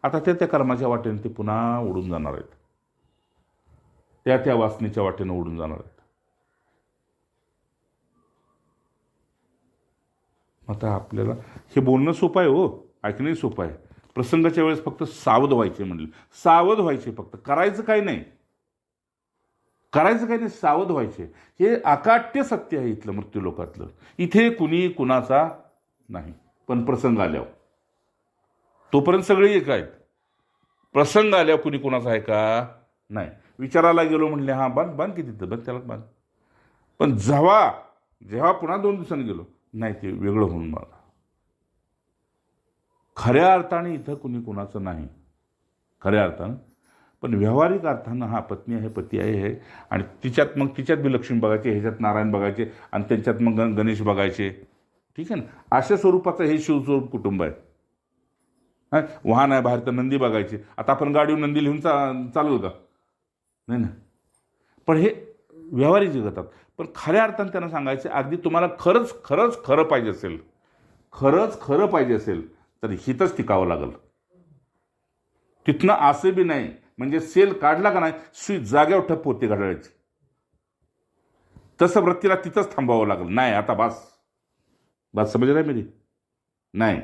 आता त्या कर्माच्या वाटेने ते पुन्हा उडून जाणार आहेत. त्या वासनेच्या वाटेनं उडून जाणार आहेत. आता आपल्याला हे बोलणं सोपं आहे हो, ऐकणंही सोपं आहे. प्रसंगाच्या वेळेस फक्त सावध व्हायचे म्हणले. सावध व्हायचे, फक्त करायचं काही नाही, करायचं काही नाही, सावध व्हायचे. हे अकाट्य सत्य आहे इथलं मृत्यू लोकातलं. इथे कुणी कुणाचा नाही, पण प्रसंग आल्यावर तोपर्यंत सगळे एक आहेत. प्रसंग आल्यावर कुणी कुणाचा आहे का नाही. विचारायला गेलो म्हणले, हां बांध किती बांध, त्याला बांध. पण जेव्हा पुन्हा 2 दिवसांनी गेलो, नाही, ते वेगळं होऊन मला. खऱ्या अर्थाने इथं कुणी कुणाचं नाही, खऱ्या अर्थानं. पण व्यावहारिक अर्थानं हा पत्नी आहे, पती आहे, आणि तिच्यात बी लक्ष्मी बघायचे, ह्याच्यात नारायण बघायचे, आणि त्यांच्यात मग गणेश बघायचे. ठीक आहे ना. अशा स्वरूपाचं हे शिवस्वरूप कुटुंब आहे. हां, वाहन आहे बाहेर तर नंदी बघायचे. आता आपण गाडीवर नंदी लिहून चालेल का, नाही ना. पण हे व्यावहारिक जगतात. पण खऱ्या अर्थानं त्यांना सांगायचं, अगदी तुम्हाला खरंच खरं पाहिजे असेल, खरं पाहिजे असेल तर हितच टिकावं लागल. तिथनं असं बी नाही, म्हणजे सेल काढला का नाही, सुई जाग्यावर ठप्प होते घड्याळाची. तसं वृत्तीला तिथंच थांबावं लागलं. नाही, आता बात समज नाही मेरी, नाही.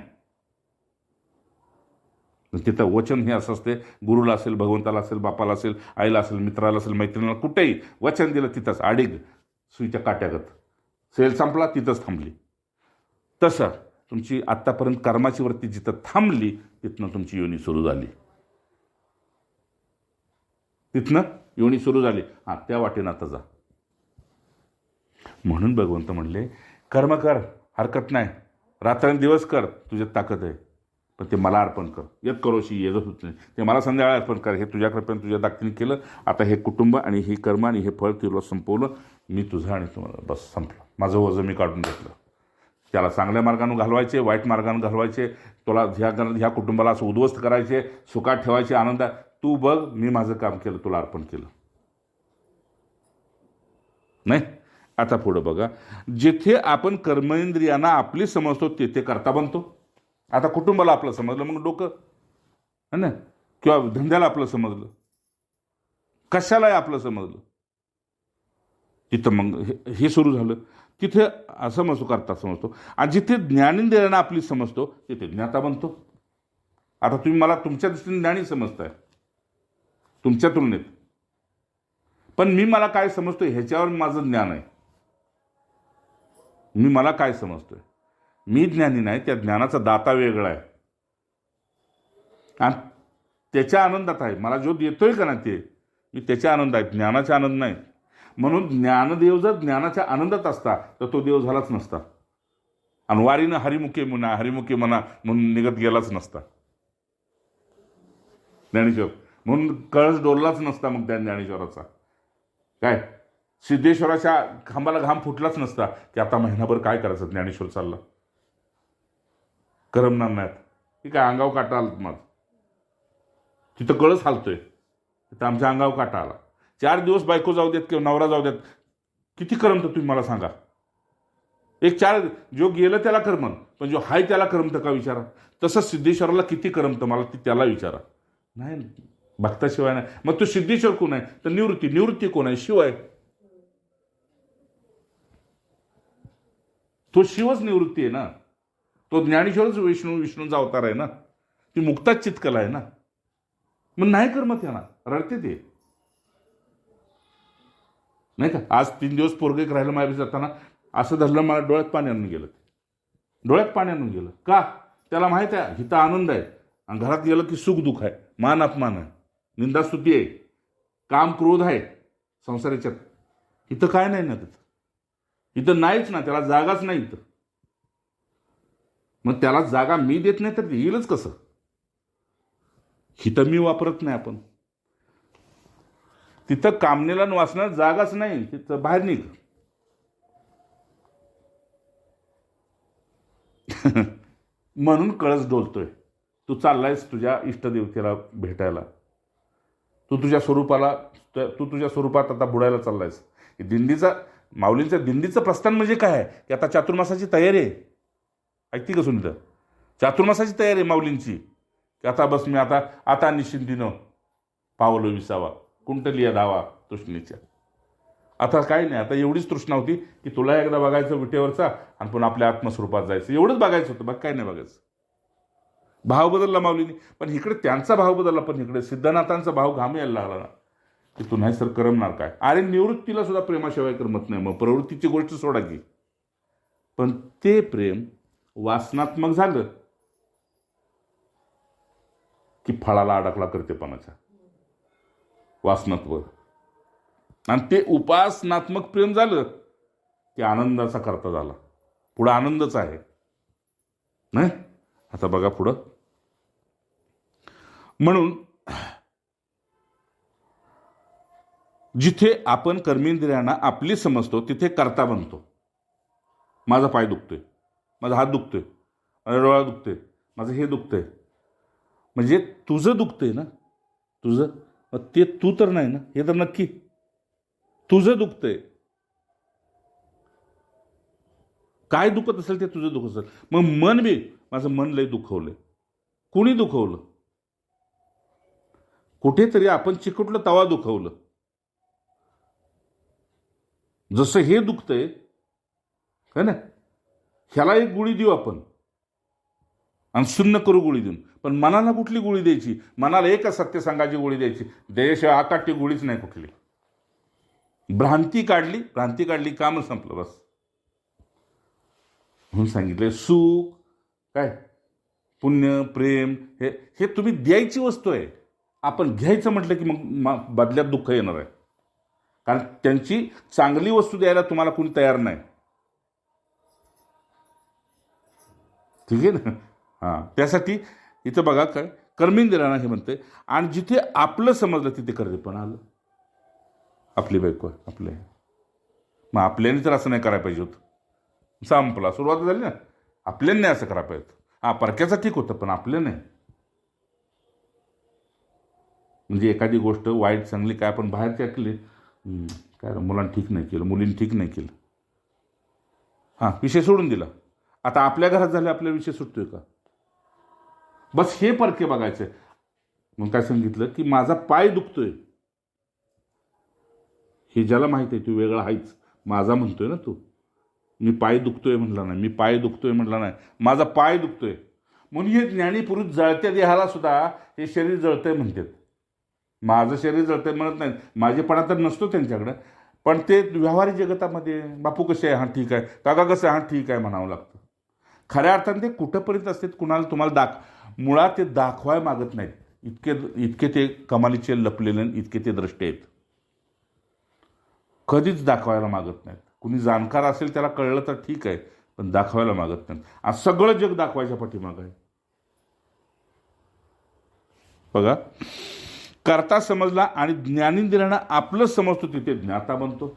तिथं वचन हे असं असते, गुरुला असेल, भगवंताला असेल, बापाला असेल, आईला असेल, मित्राला असेल, मैत्रिणीला, कुठेही वचन दिलं तिथंच आडीग सुईच्या काट्यागत. सेल संपला, तिथंच थांबली. तसं तुमची आत्तापर्यंत कर्माची वृत्ती जिथं थांबली, तिथनं तुमची योनी सुरू झाली. हां, त्या वाटेनं आता जा. म्हणून भगवंत म्हणले, कर्म कर, हरकत नाही, रात्रंदिवस कर, तुझ्यात ताकद आहे, पण ते मला अर्पण कर. येत करोशी येत होत नाही, ते मला संध्याकाळी अर्पण कर. हे तुझ्या कृपेने, तुझ्या ताकदीने केलं. आता हे कुटुंब आणि ही कर्म आणि हे फळ तुला संपवलं मी, तुझं आणि तुम्हाला, बस संपलं. माझं वजन मी काढून घेतलं. त्याला चांगल्या मार्गानं घालवायचे, वाईट मार्गानं घालवायचे, तुला ह्या कुटुंबाला असं उद्ध्वस्त करायचे, सुखात ठेवायचे, आनंदात. तू बघ, मी माझं काम केलं, तुला अर्पण केलं. नाही. आता पुढं बघा, जिथे आपण कर्मेंद्रियांना आपली समजतो तिथे करता बनतो. आता कुटुंबाला आपलं समजलं, मग डोकं है ना, किंवा धंद्याला आपलं समजलं, कशालाही आपलं समजलं, तिथं मग हे सुरू झालं. तिथे समजतो, करता समजतो. आणि जिथे ज्ञानेंद्रियांना आपली समजतो तिथे ज्ञाता बनतो. आता तुम्ही मला तुमच्या दृष्टीने ज्ञानी समजताय तुमच्या तुलनेत, पण मी मला काय समजतो ह्याच्यावर माझं ज्ञान आहे. मी मला काय समजतोय? मी ज्ञानी नाही, त्या ज्ञानाचा दाता वेगळा आहे आणि त्याच्या आनंदात आहे. मला जो देतोय का ना ते मी त्याच्या आनंद आहे, ज्ञानाचा आनंद नाही. म्हणून ज्ञानदेव जर ज्ञानाच्या आनंदात असता तर तो देव झालाच नसता आणि वारीनं हरिमुखे म्हणा म्हणून निघत गेलाच नसता ज्ञानेश्वर. म्हणून कळस डोललाच नसता मग त्या ज्ञानेश्वराचा. काय सिद्धेश्वराच्या खांबाला घाम फुटलाच नसता की आता महिनाभर काय करायचं, ज्ञानेश्वर चालला करमणार नाहीत. की काय अंगाव काटा आला माझं, तिथं कळस हालतोय, तिथं आमच्या अंगावर काटा आला. 4 दिवस बायको जाऊ देत किंवा नवरा जाऊ देत, किती करमतं तुम्ही मला सांगा? एक 4 जो गेलं त्याला करमन, पण जो हाय त्याला करमतं का विचारा? तसं सिद्धेश्वराला किती करमतं मला ती त्याला विचारा. नाही, भक्ताशिवाय नाही. मग तो सिद्धेश्वर कोण आहे? तर निवृत्ती कोण आहे? शिव आहे. तो शिवच निवृत्ती आहे ना. तो ज्ञानेश्वरच विष्णूंचा अवतार आहे ना. ती मुक्ताच चितकला आहे ना. मग नाही करमत त्यांना, रडते ते नाही का. आज 3 दिवस पोरगे राहिलं माझ्या जाताना असं धरलं, मला डोळ्यात पाणी आणून गेलं. डोळ्यात पाणी आणून गेलं का? त्याला माहित आहे हिथं आनंद आहे आणि घरात गेलं की सुख दुःख आहे, मान अपमान आहे, निंदास्तुती आहे, काम क्रोध आहे संसाराच्यात. इथं काय नाही ना, तिथं इथं नाहीच ना, त्याला जागाच नाही इथं. मग त्याला जागा मी देत नाही तर येईलच कसं? हिथं मी वापरत नाही आपण. तिथं कामनेला वाचणार जागाच नाही, तिथं बाहेर निघ. म्हणून कळस डोलतोय. तू चाललायस तुझ्या इष्टदेवतेला भेटायला, तू तुझ्या स्वरूपात आता बुडायला चाललायस. दिंडीचा माऊलींच्या दिंडीचं प्रस्थान म्हणजे काय आहे की आता चातुर्मासाची तयारी आहे. ऐकती का सुनीता? चातुर्मासाची तयारी आहे माऊलींची की आता बस मी आता निश्चिंतीनं पावलो विसावा, कुंटलिया धावा तृष्णेच्या. आता काय नाही, आता एवढीच तृष्णा होती की तुला एकदा बघायचं विटेवरचा आणि पुन्हा आपल्या आत्मस्वरूपात जायचं, एवढंच बघायचं होतं. बघ काय नाही बघायचं. भाव बदलला माऊलीने, पण इकडे त्यांचा भाव बदलला, पण इकडे सिद्धनाथांचा भाव घाम यायला लागला ना की तू नाही सर करमणार काय? अरे निवृत्तीला सुद्धा प्रेमाशिवाय करमत नाही. मग प्रवृत्तीची गोष्ट सोडा की, पण ते प्रेम वासनात्मक झालं की फळाला अडकला करतेपणाच्या वासनात्व, आणि ते उपासनात्मक प्रेम झालं की आनंदाचा करता झाला. पुढं आनंदच आहे नाही. आता बघा पुढं. म्हणून जिथे आपण कर्मेंद्रियांना आपली समजतो तिथे कर्ता बनतो. माझा पाय दुखतोय, माझा हात दुखतोय, माझा डोळा दुखतोय, माझं हे दुखतंय, म्हणजे तुझं दुखतंय ना, तुझं. मग ते तू तर नाही ना, हे तर नक्की तुझं दुखतंय. काय दुखत असेल ते तुझं दुखत असेल. मग मन बी, माझं मन लय दुखवलंय. कुणी दुखवलं? कुठेतरी आपण चिकटलं तवा दुखवलं. जसं हे दुखतंय है ना, ह्याला एक गोळी देऊ आपण आणि शून्य करू गोळी देऊन. पण मनाला कुठली गोळी द्यायची? मनाला एकच सत्य सांगायची गोळी द्यायची. देशाशिवाय आकाठी गोळीच नाही कुठली. भ्रांती काढली काम संपलं बस. म्हणून सांगितलंय सुख काय, पुण्य, प्रेम हे तुम्ही द्यायची वस्तू आहे. आपण घ्यायचं म्हटलं की मग बदल्यात दुःख येणार आहे. कारण त्यांची चांगली वस्तू द्यायला तुम्हाला कोणी तयार नाही. ठीक आहे ना. हां, त्यासाठी इथं बघा काय कर्मेंद्रियांना हे म्हणते. आणि जिथे आपलं समजलं तिथे कर्तेपण आलं. आपली बायको आपले, मग आपल्याने तर असं नाही करायला पाहिजे होतं. संपला, सुरुवात झाली ना. आपल्याने नाही असं करायला पाहिजे होतं. हां, परक्याचं ठीक होतं पण आपल्या नाही. म्हणजे एखादी गोष्ट वाईट चांगली काय आपण बाहेरच्या केली, काय मुलांनी ठीक नाही केलं, मुलींनी ठीक नाही केलं, हां विषय सोडून दिला. आता आपल्या घरात झाले, आपल्या विषय सुटतोय का? बस हे परके बघायचं. मग काय सांगितलं की माझा पाय दुखतोय, हे ज्याला माहिती आहे तो वेगळा आहेच. माझा म्हणतोय ना तू, मी पाय दुखतोय म्हटला नाही, मी पाय दुखतोय म्हटला नाही, माझा पाय दुखतोय. म्हणून हे ज्ञानी पुरुष जळत्या देहाला सुद्धा हे शरीर जळतंय म्हणतात. माझं शरीर जळतंय म्हणत नाही, माझेपणा तर नसतो त्यांच्याकडं, पण ते व्यावहारिक जगतामध्ये बापू कसे आहे, हां ठीक आहे, काका कसं आहे, हां ठीक आहे म्हणावं लागतं. खऱ्या अर्थाने ते कुठंपर्यंत असते, कुणाला तुम्हाला मुळात ते दाखवाय मागत नाहीत. इतके इतके ते कमालीचे लपलेले, इतके ते द्रष्टे आहेत. कधीच दाखवायला मागत नाहीत. कुणी जाणकार असेल त्याला कळलं तर ठीक आहे, पण दाखवायला मागत नाहीत. आज सगळं जग दाखवायच्या पाठीमागं आहे. बघा, करता समजला आणि ज्ञानेंद्रियानं आपलं समजतो तिथे ज्ञाता बनतो.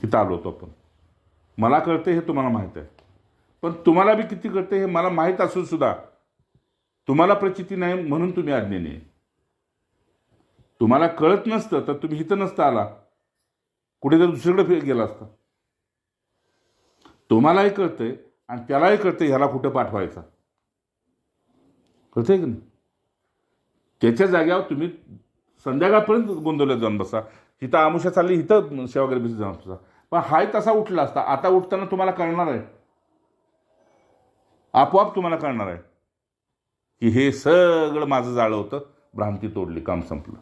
इथं आलो होतो आपण. मला कळते हे तुम्हाला माहीत आहे, पण तुम्हाला बी किती कळते हे मला माहीत असून सुद्धा तुम्हाला प्रचिती नाही म्हणून तुम्ही अज्ञानी आहे. तुम्हाला कळत नसतं तर तुम्ही इथं नसता आला, कुठेतरी दुसरीकडे गेला असता. तुम्हालाही कळतंय आणि त्यालाही कळतंय ह्याला कुठं पाठवायचा. कळतंय की नाही? त्याच्या जाग्यावर तुम्ही संध्याकाळपर्यंत गोंधळत जाऊन बसा. इथं आमुषा चालली, इथं सेवागरी बिसी जाऊन बसा. पण हाय तसा उठला असता. आता उठताना तुम्हाला कळणार आहे, आपोआप तुम्हाला कळणार आहे की हे सगळं माझं जाळं होतं, भ्रांती तोडली, काम संपलं.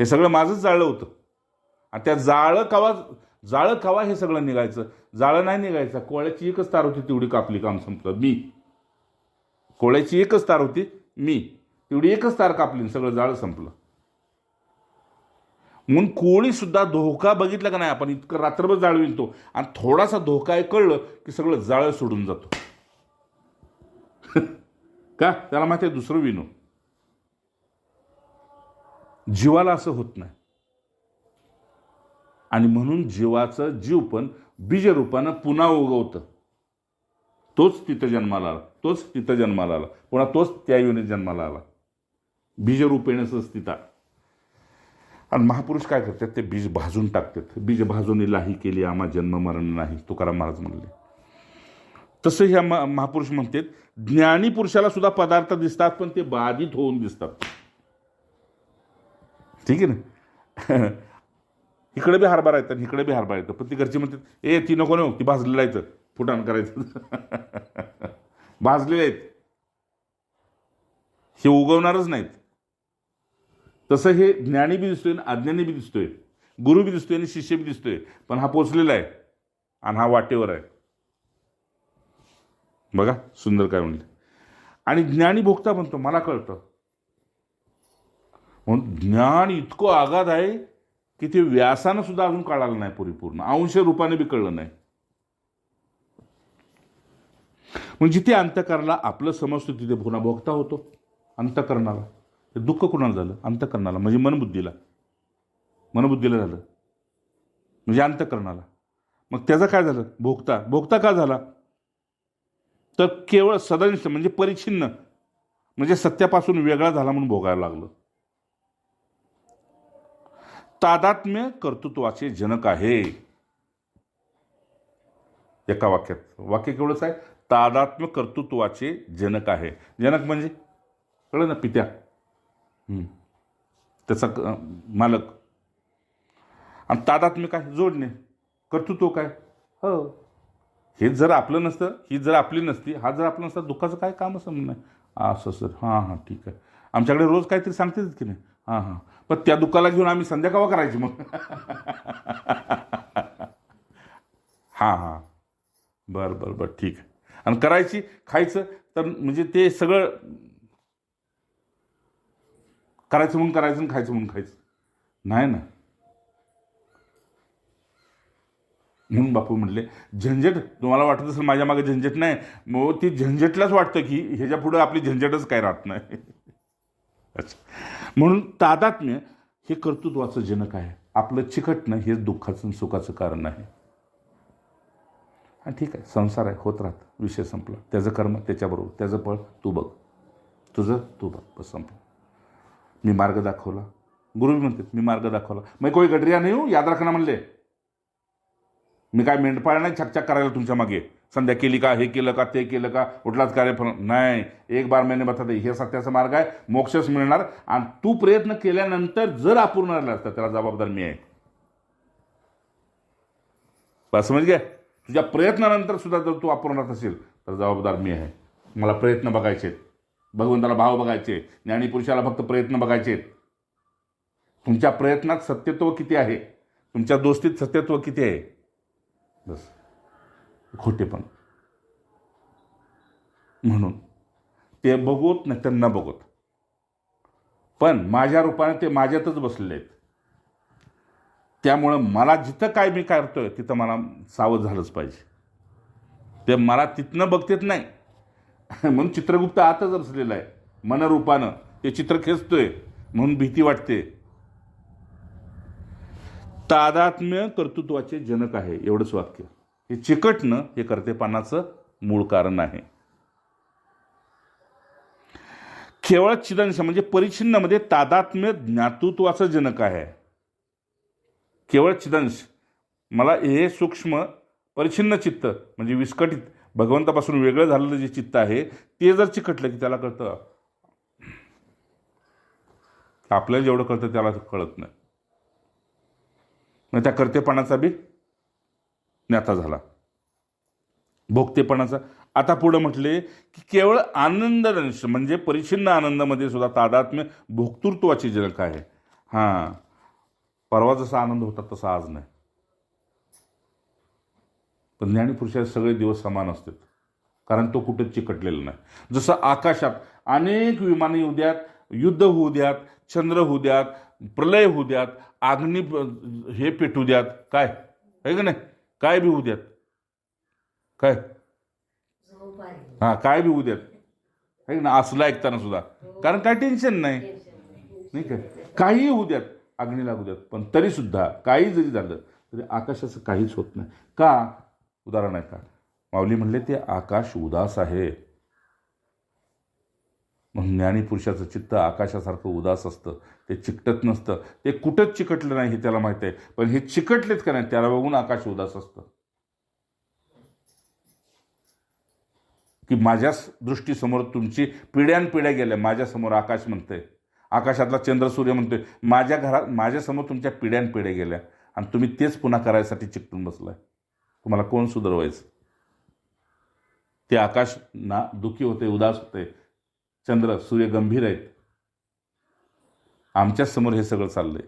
हे सगळं माझंच जाळं होतं. आणि त्या जाळं कवा हे सगळं निघायचं? जाळं नाही निघायचं. कोळ्याची एकच तार होती, तेवढी कापली, काम संपलं. कोळ्याची एकच तार होती, तेवढी एकच तार कापली, सगळं जाळं संपलं. म्हणून कोळी सुद्धा धोका बघितला का नाही आपण, इतकं रात्रभर जाळवीन तो, आणि थोडासा धोका आहे कळलं की सगळं जाळं सोडून जातो. का? त्याला माहिती आहे दुसरं विनो. जीवाला असं होत नाही. आणि म्हणून जीवाचं जीव पण बीजरूपानं पुन्हा उगवतं. तोच तिथं जन्माला आला, पुन्हा तोच त्या योनीत जन्माला आला, बीजरूपेण स्थिता. आणि महापुरुष काय करतात, ते बीज भाजून टाकतात. बीज भाजून लाही केली आम्हा जन्म मरण नाही, तुकाराम महाराज म्हणले. तसं ह्या महापुरुष म्हणतात, ज्ञानी पुरुषाला सुद्धा पदार्थ दिसतात, पण ते बाधित होऊन दिसतात. ठीक आहे ना? इकडे बी हरभरा येतात, इकडे बी हरभरा येतं, पण ती घरची म्हणतात, ए ती नको ती भाजलेलं येतं, फुटाण करायचं. भाजलेले आहेत, हे उगवणारच नाहीत. तसं हे ज्ञानी बी दिसतोय, अज्ञानी बी दिसतोय, गुरु बी दिसतोय आणि शिष्य बी दिसतोय, पण हा पोचलेला आहे आणि हा वाटेवर आहे. बघा सुंदर काय म्हणले. आणि ज्ञानी भोगता म्हणतो, मला कळतं. म्हणून ज्ञान इतकं आगाध आहे की ते व्यासानं सुद्धा अजून कळालं नाही परिपूर्ण, अंश रूपाने बी कळलं नाही. म्हणजे जिथे अंतःकरणाला आपलं समजतो तिथे पुन्हा भोगता होतो. अंतःकरणाला ते दुःख कुणाला झालं? अंतःकरणाला, म्हणजे मनबुद्धीला झालं, म्हणजे अंतःकरणाला. मग त्याचं काय झालं? भोगता का झाला? तर केवळ सदनिष्ठ म्हणजे परिच्छिन्न, म्हणजे सत्यापासून वेगळा झाला म्हणून भोगायला लागलं. तादात्म्य कर्तृत्वाचे जनक आहे. एका वाक्यात वाक्य केवढंच आहे, तादात्म्य कर्तृत्वाचे जनक आहे. जनक म्हणजे कळलं ना, पित्या, त्याचा मालक. आणि तादात्म्य काय? जोडणे. कर्तृत्व काय? हो, हे जर आपलं नसतं, ही जर आपली नसती, हा जर आपलं नसतं, दुःखाचं काय काम समज नाही. असं सर, हां ठीक आहे. आमच्याकडे रोज काहीतरी सांगतेच की नाही. हां पण त्या दुःखाला घेऊन आम्ही संध्याकाळ करायची मग. हां बरं ठीक आहे. आणि करायची, खायचं, तर म्हणजे ते सगळं करायचं म्हणून करायचं आणि खायचं म्हणून खायचं नाही ना. म्हणून बापू म्हटले, झंझट तुम्हाला वाटत असेल माझ्या मागे झंझट नाही, मग ती झंझटलाच वाटतं की ह्याच्या पुढे आपली झंझटच काय राहत नाही. अच्छा, म्हणून तादात्म्य हे कर्तृत्वाचं जनक आहे. आपलं चिकटणं हे दुःखाचं सुखाचं कारण आहे. हा ठीक आहे, संसार आहे, होत राहत, विषय संपला. त्याचं कर्म त्याच्याबरोबर, त्याचं फळ तू बघ, तुझं तू बघ, बस संपलं. मी मार्ग दाखवला, गुरु म्हणतात मी मार्ग दाखवला. मग कोई गडरिया नाही हो, याद रखना म्हणले. मी काय मेंढपाळ नाही छकछक करायला तुमच्या मागे, संध्या केली का, हे केलं का, ते केलं का, कुठलाच कार्यफल नाही. एक बार मैंने बता दे, हे सत्याचा मार्ग आहे, मोक्षच मिळणार. आणि तू प्रयत्न केल्यानंतर जर अपूर्ण राहिला असता, त्याला जबाबदार मी आहे. बस समज घ्या, तुझ्या प्रयत्नानंतर सुद्धा जर तू अपूर्ण राहत असेल तर जबाबदार मी आहे. मला प्रयत्न बघायचे, भगवंताला भाव बघायचे, ज्ञानीपुरुषाला फक्त प्रयत्न बघायचे. तुमच्या प्रयत्नात सत्यत्व किती आहे, तुमच्या दोस्तीत सत्यत्व किती आहे, बस खोटेपण. म्हणून ते बघूत नाही त्यांना बघत, पण माझ्या रूपाने ते माझ्यातच बसलेले आहेत. त्यामुळं मला जिथं काय मी करतोय तिथं मला सावध झालंच पाहिजे. ते मला तिथनं बघतेत नाही म्हणून चित्रगुप्त आतच असलेला आहे मनरूपानं, ते चित्र खेचतोय म्हणून भीती वाटते. तादात्म्य कर्तृत्वाचे जनक आहे, एवढंच वाक्य. हे चिकटणं हे कर्तेपणाचं मूळ कारण आहे. केवळ चिदंश म्हणजे परिच्छिन्नमध्ये तादात्म्य ज्ञातृत्वाचं जनक आहे. केवळ चिदंश, मला हे सूक्ष्म परिच्छिन्न चित्त म्हणजे विस्कटित भगवंतापासून वेगळं झालेलं जे चित्त आहे ते जर चिकटलं की त्याला कळतं. आपल्याला जेवढं कळतं त्याला कळत नाही. मग त्या कर्तेपणाचा बी ज्ञाता झाला, भोगतेपणाचा. आता पुढं म्हटले की केवळ आनंददंश म्हणजे परिच्छिन्न आनंदामध्ये सुद्धा तादात्म्य भोक्तृत्वाचे जनक आहे. हां, परवा जसा आनंद होता तसा आज नाही. पण ज्ञानीपुरुषाचे सगळे दिवस समान असतात, कारण तो कुठेच चिकटलेला नाही. जसं आकाशात अनेक विमाने येऊ द्यात, युद्ध होऊ द्यात, चंद्र होऊ द्यात, प्रलय होऊ द्यात, अग्नी हे पेटू द्यात, काय आहे का नाही, काय बी होऊ द्यात, काय हां काय बी होऊ द्यात, आहे ना, असलं ऐकताना सुद्धा, कारण काय टेन्शन नाही, नाही काय, काही होऊ द्यात, अग्नी लागू द्यात, पण तरीसुद्धा काही जरी झालं तरी आकाशाचं काहीच होत नाही. का? उदाहरण आहे का, माऊली म्हणले ते आकाश उदास आहे. म्हणून ज्ञानीपुरुषाचं चित्त आकाशासारखं उदास असतं, ते चिकटत नसतं. ते कुठंच चिकटलं नाही हे त्याला माहिती आहे, पण हे चिकटलेत का नाही त्याला बघून आकाश उदास असतं. की माझ्या दृष्टीसमोर तुमची पिढ्यानपिढ्या गेल्या, माझ्यासमोर आकाश म्हणतंय, आकाशातला चंद्र सूर्य म्हणतोय, माझ्या घरात माझ्यासमोर तुमच्या पिढ्यानपिढ्या गेल्या आणि तुम्ही तेच पुन्हा करायसाठी चिकटून बसलाय. तुम्हाला कोण सुधरवायचं? ते आकाश ना दुःखी होते, उदास होते, चंद्र सूर्य गंभीर आहेत. आमच्याच समोर हे सगळं चाललंय,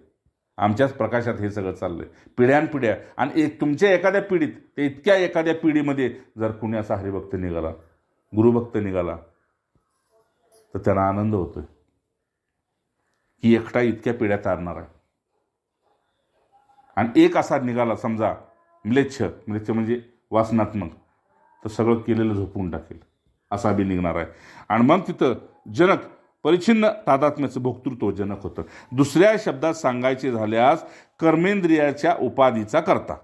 आमच्याच प्रकाशात हे सगळं चाललंय, पिढ्यानपिढ्या. आणि तुमच्या एखाद्या पिढीत, ते इतक्या एखाद्या पिढीमध्ये जर कुणी असा हरिभक्त निघाला, गुरुभक्त निघाला, तर त्यांना आनंद होतोय की एकटा इतक्या पिढ्या तारणार आहे. आणि एक असा निघाला समजा म्लेच्छ म्हणजे वासनात्मक, तर सगळं केलेलं झोपून टाकेल, असा बी निघणार आहे. आणि मग तिथं जनक परिच्छिन्न तादात्म्याचं भोक्तृत्व जनक होतं. दुसऱ्या शब्दात सांगायचे झाल्यास कर्मेंद्रियाच्या उपाधीचा करता.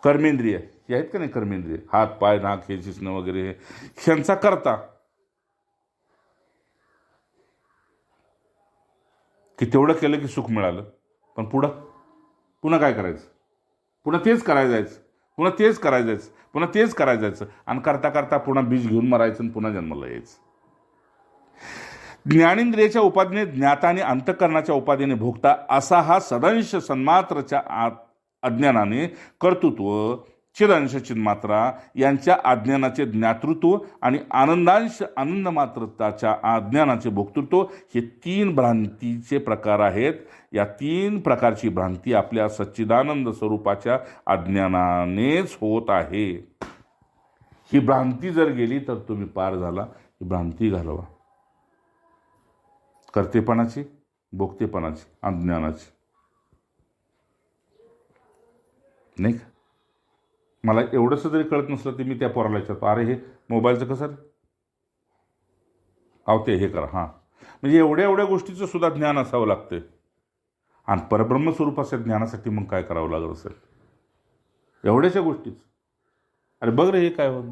कर्मेंद्रिय हे आहेत का नाही, कर्मेंद्रिय हात पाय नाक हे चिसणं वगैरे, ह्यांचा करता. की तेवढं केलं की सुख मिळालं, पण पुन्हा काय करायचं, पुन्हा तेच करायला जायचं, पुन्हा तेच करायला जायचं, पुन्हा तेच करायला जायचं, आणि करता करता पुन्हा बीज घेऊन मरायचं आणि पुन्हा जन्माला यायचं. ज्ञानेंद्रियाच्या उपाधीने ज्ञाता आणि अंतःकरणाच्या उपाधीने भोगता असा हा सदंश सन्मात्रच्या अज्ञानाने कर्तृत्व, चिदंश चिन्मात्रा यांच्या अज्ञानाचे ज्ञातृत्व आणि आनंदांश आनंदमात्रताच्या अज्ञानाचे भोक्तृत्व हे तीन भ्रांतीचे प्रकार आहेत. या तीन प्रकारची भ्रांती आपल्या सच्चिदानंद स्वरूपाच्या अज्ञानानेच होत आहे. ही भ्रांती जर गेली तर तुम्ही पार झाला. ही भ्रांती घालवा, कर्तेपणाची, भोक्तेपणाची, अज्ञानाची, नाही का. मला एवढंसं जरी कळत नसलं तर मी त्या पोराला विचारतो, अरे हे मोबाईलचं कसं रे, ते हे करा. हां, म्हणजे एवढ्या एवढ्या गोष्टीचं सुद्धा ज्ञान असावं लागतं. आणि परब्रह्म स्वरूपाच्या ज्ञानासाठी मग काय करावं लागत असेल, एवढ्याशा गोष्टीच. अरे बघ रे हे काय होतं.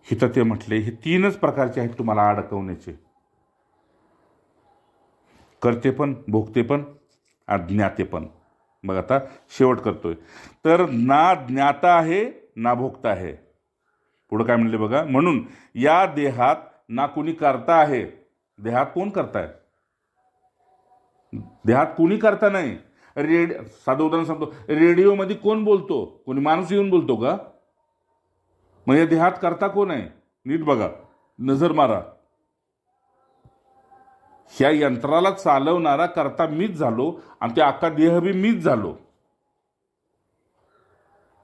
हिथं ते म्हटले हे तीनच प्रकारचे आहेत तुम्हाला अडकवण्याचे, कर्तेपण, भोगतेपण, अज्ञातेपण. मग आता शेवट करतोय, तर ना ज्ञाता आहे ना भोगता आहे. पुढं काय म्हणले बघा, म्हणून या देहात ना कुणी करता आहे. देहात कोण करताय? देहात कुणी करता नाही. साधं उदाहरण सांगतो, रेडिओमध्ये कोण बोलतो? कोणी माणूस येऊन बोलतो का? मग या देहात करता कोण आहे? नीट बघा, नजर मारा. ह्या यंत्राला चालवणारा करता मीच झालो आणि ते अख्खा देह बी मीच झालो.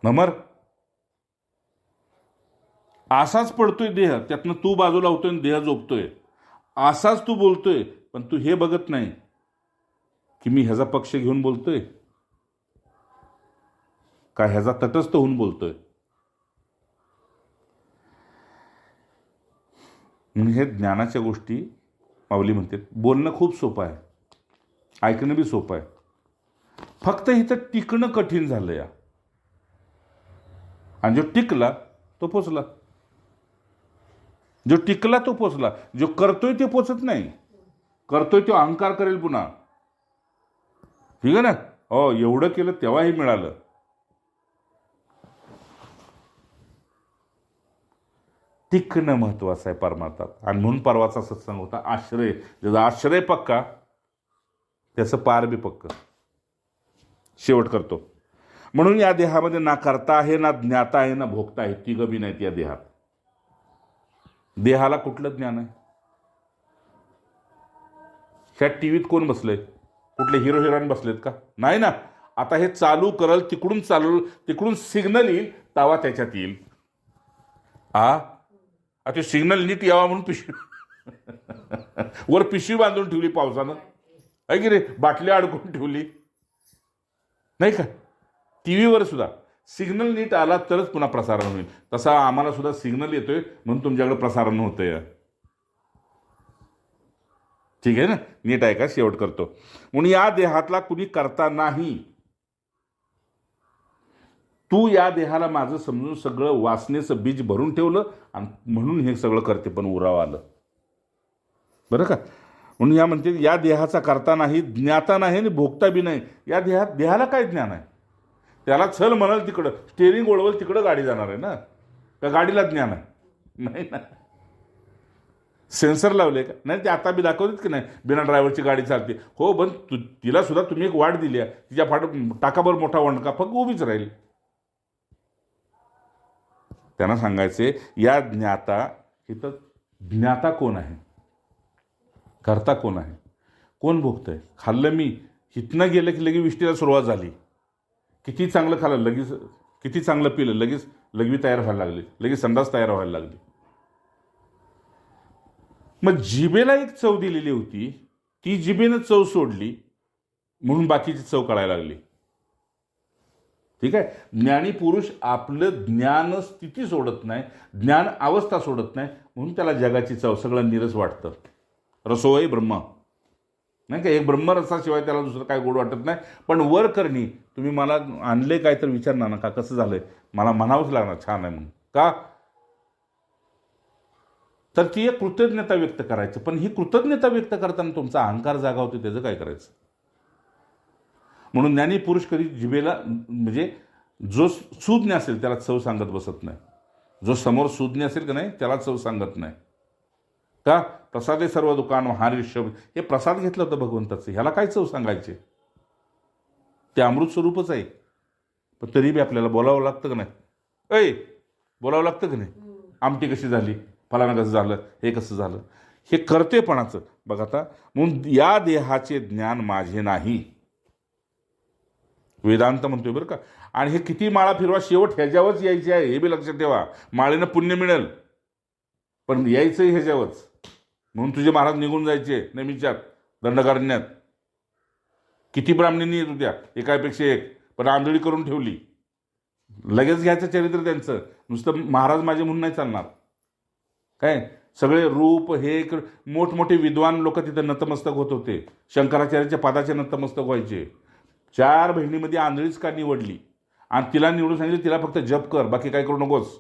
नमर असाच पडतोय देह, त्यातनं तू बाजूला होतोय आणि देह झोपतोय. असाच तू बोलतोय, पण तू हे बघत नाही की मी ह्याचा पक्ष घेऊन बोलतोय का ह्याचा तटस्थ होऊन बोलतोय. म्हणून हे ज्ञानाच्या गोष्टी माऊली म्हणते. बोलणं खूप सोपं आहे, ऐकणं बी सोपं आहे, फक्त इथं टिकणं कठीण झालं या. आणि जो टिकला तो पोचला, जो टिकला तो पोचला. जो करतोय ते पोचत नाही, करतोय तो अहंकार करेल पुन्हा. ठीक आहे ना. हो, एवढं केलं तेव्हाही मिळालं. टिकणं महत्वाचं आहे परमार्थात. आणि म्हणून परवाचा सत्संग होता आश्रय. ज्याचा आश्रय पक्का त्याचं पार बी पक्क. शेवट करतो. म्हणून या देहामध्ये ना करता आहे, ना ज्ञाता आहे, ना भोगता आहे. तिघं बी नाहीत या देहात. देहाला कुठलं ज्ञान आहे? ह्या टीव्हीत कोण बसलंय? कुठले हिरो हिरोईन बसलेत का? नाही ना. आता हे चालू करल, तिकडून चालू, तिकडून सिग्नल येईल, तावा त्याच्यात येईल. ते सिग्नल नीट यावा म्हणून वर पिशवी बांधून ठेवली पावसानं, आहे की रे, बाटली अडकून ठेवली नाही का. टीव्हीवर सुद्धा सिग्नल नीट आला तरच पुन्हा प्रसारण होईल. तसा आम्हाला सुद्धा सिग्नल येतोय म्हणून तुमच्याकडे प्रसारण होतंय. ठीक आहे ना. नीट आहे का. शेवट करतो. म्हणून या देहातला कुणी करता नाही. तू या देहाला माझं समजून सगळं वासनेचं बीज भरून ठेवलं आणि म्हणून हे सगळं करते पण उराव आलं. बरं का. म्हणून या म्हणते या देहाचा करता नाही, ज्ञाता नाही आणि भोगता बी नाही. या देहाला काय ज्ञान आहे? त्याला चल म्हणाल तिकडं, स्टेरिंग ओढवल तिकडं गाडी जाणार आहे ना. त्या गाडीला ज्ञान आहे? नाही ना. सेन्सर लावले का? नाही. ते आता बी दाखवतात की नाही, बिना ड्रायव्हरची गाडी चालते. हो, पण तिला सुद्धा तुम्ही एक वाट दिली आहे, तिच्या टाकाभर मोठा वणका फक्त उभीच राहील. त्यांना सांगायचे या ज्ञाता, इथं ज्ञाता कोण आहे, करता कोण आहे, कोण भोगतंय? खाल्लं मी, इथनं गेलं की लगेच विष्टीला सुरुवात झाली. किती चांगलं खाल्लं लगेच, किती चांगलं पिलं लगेच लघवी तयार व्हायला लागली, लगेच संडास तयार व्हायला लागली. मग जिभेला एक चव दिलेली होती, ती जिभेनं चव सोडली म्हणून बाकीची चव कळायला लागली. ठीक आहे. ज्ञानी पुरुष आपलं ज्ञान स्थिती सोडत नाही, ज्ञान अवस्था सोडत नाही, म्हणून त्याला जगाची चव सगळं निरस वाटतं. रसोई ब्रह्म नाही का. एक ब्रह्मरसाशिवाय त्याला दुसरं काय गोड वाटत नाही. पण वर करणी, तुम्ही मला आणले काय तर विचारणार ना का कसं झालंय, मला म्हणावंच लागणार छान आहे म्हणून. का तर ती एक कृतज्ञता व्यक्त करायची. पण ही कृतज्ञता व्यक्त करताना तुमचा अहंकार जागा होतो, त्याचं काय करायचं? म्हणून ज्ञानी पुरुष कधी जिभेला, म्हणजे जो सुज्ञ असेल त्याला चव सांगत बसत नाही. जो समोर सुज्ञ असेल का नाही त्याला चव सांगत नाही. का? प्रसादे सर्व दुकान हारी शब्द. हे प्रसाद घेतलं होतं भगवंताचं, ह्याला काय चव सांगायचे? ते अमृत स्वरूपच आहे. पण तरी बी आपल्याला बोलावं लागतं का नाही? बोलावं लागतं का नाही? आमटी कशी झाली, फलाना कसं झालं, हे कसं झालं, हे करतेपणाचं बघा. आता म्हणून या देहाचे ज्ञान माझे नाही, वेदांत म्हणतोय बरं का. आणि हे किती माळा फिरवा, शेवट ह्याच्यावरच यायचे आहे, हे बी लक्षात ठेवा. माळेनं पुण्य मिळेल पण यायचंही ह्याच्यावरच. म्हणून तुझे महाराज निघून जायचे नेहमीच्यात दंडकारण्यात. किती ब्राह्मणींनी येत होत्या, एकापेक्षा एक, पण आंधळी करून ठेवली. लगेच घ्यायचं चरित्र त्यांचं. नुसतं महाराज माझे म्हणून नाही चालणार. काय सगळे रूप हे मोठमोठे विद्वान लोक तिथं नतमस्तक होत होते. शंकराचार्याच्या पादाचे नतमस्तक व्हायचे. 4 बहिणीमध्ये आंधळीच का निवडली आणि तिला निवडून सांगितलं तिला फक्त जप कर, बाकी काय करू नकोस.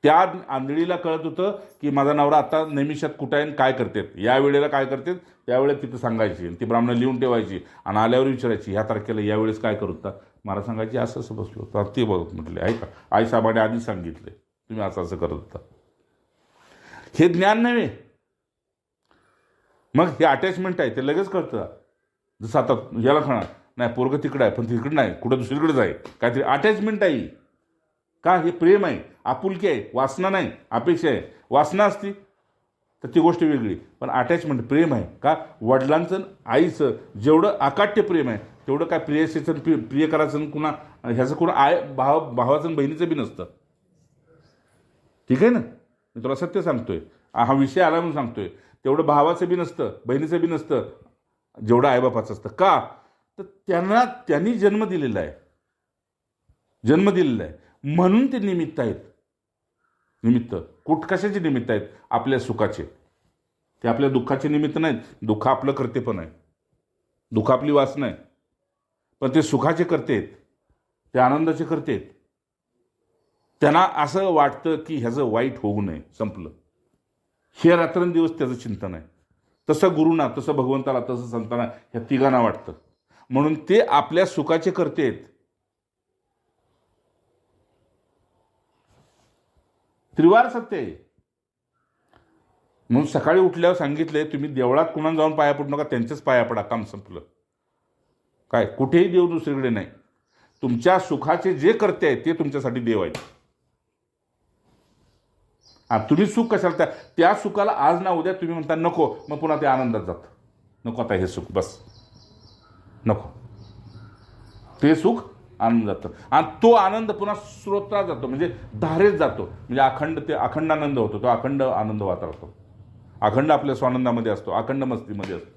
त्या आंधळीला कळत होतं की माझा नवरा आता नेहमीशात कुठं आहे, काय करतात, या वेळेला काय करतात, त्यावेळेला तिथं सांगायची. ती ब्राह्मण लिहून ठेवायची आणि आल्यावर विचारायची ह्या तारखेला यावेळेस काय करू होता. मला सांगायची असं असं बसलो तर ते बघ म्हटले आहे का, आईसाहेबांनी आधी सांगितले तुम्ही असं असं करत होता. हे ज्ञान नव्हे. मग हे अटॅचमेंट आहे, ते लगेच कळतं. जसं आता याला खाणार नाही, पोरगं तिकडं आहे पण तिकडं नाही, कुठं दुसरीकडेच आहे, काहीतरी अटॅचमेंट आहे. का? हे प्रेम आहे, आपुलकी आहे, वासना नाही, अपेक्षा आहे. वासना असती तर ती गोष्ट वेगळी. पण अटॅचमेंट प्रेम आहे का, वडिलांचं आईचं जेवढं अकाट्य प्रेम आहे तेवढं काय प्रियसीचं प्रियकराचं कुणा ह्याचं कुणा भावाचं बहिणीचं बी नसतं. ठीक आहे ना, मी तुला सत्य सांगतोय, हा विषय आला म्हणून सांगतोय. तेवढं भावाचं बी नसतं, बहिणीचं बी नसतं जेवढं आईबापाचं असतं. का तर त्यांनी जन्म दिलेला आहे, जन्म दिलेला आहे म्हणून ते निमित्त आहेत. निमित्त कशाचे निमित्त आहेत? आपल्या सुखाचे. ते आपल्या दुःखाचे निमित्त नाहीत. दुःख आपलं करते पण आहे, दुःख आपली वासना आहे, पण ते सुखाचे करतेत, ते आनंदाचे करतेत. त्यांना असं वाटतं की ह्याचं वाईट होऊ नये, संपलं. हे रात्रंदिवस त्याचं चिंतन आहे. तसं गुरुना, तसं भगवंताला, तसं संतांना, ह्या तिघांना वाटतं. म्हणून ते आपल्या सुखाचे करतेत. त्रिवार सत्य आहे. म्हणून सकाळी उठल्यावर सांगितले, तुम्ही देवळात कुणाला जाऊन पाया पडू नका, त्यांच्याच पाया पडा, काम संपलं. काय कुठेही देव दुसरीकडे नाही. तुमच्या सुखाचे जे करते आहेत ते तुमच्यासाठी देव आहेत. तुम्ही सुख कशाला, त्या सुखाला आज ना उद्या तुम्ही म्हणता नको, मग पुन्हा ते आनंदात जातं. नको आता हे सुख, बस नको, ते सुख आनंद जातं. आणि तो आनंद पुन्हा स्रोतात जातो, म्हणजे धारेत जातो, म्हणजे अखंड आनंद होतो. तो अखंड आनंद वाहत राहतो, अखंड आपल्या स्वानंदामध्ये असतो, अखंड मस्तीमध्ये असतो.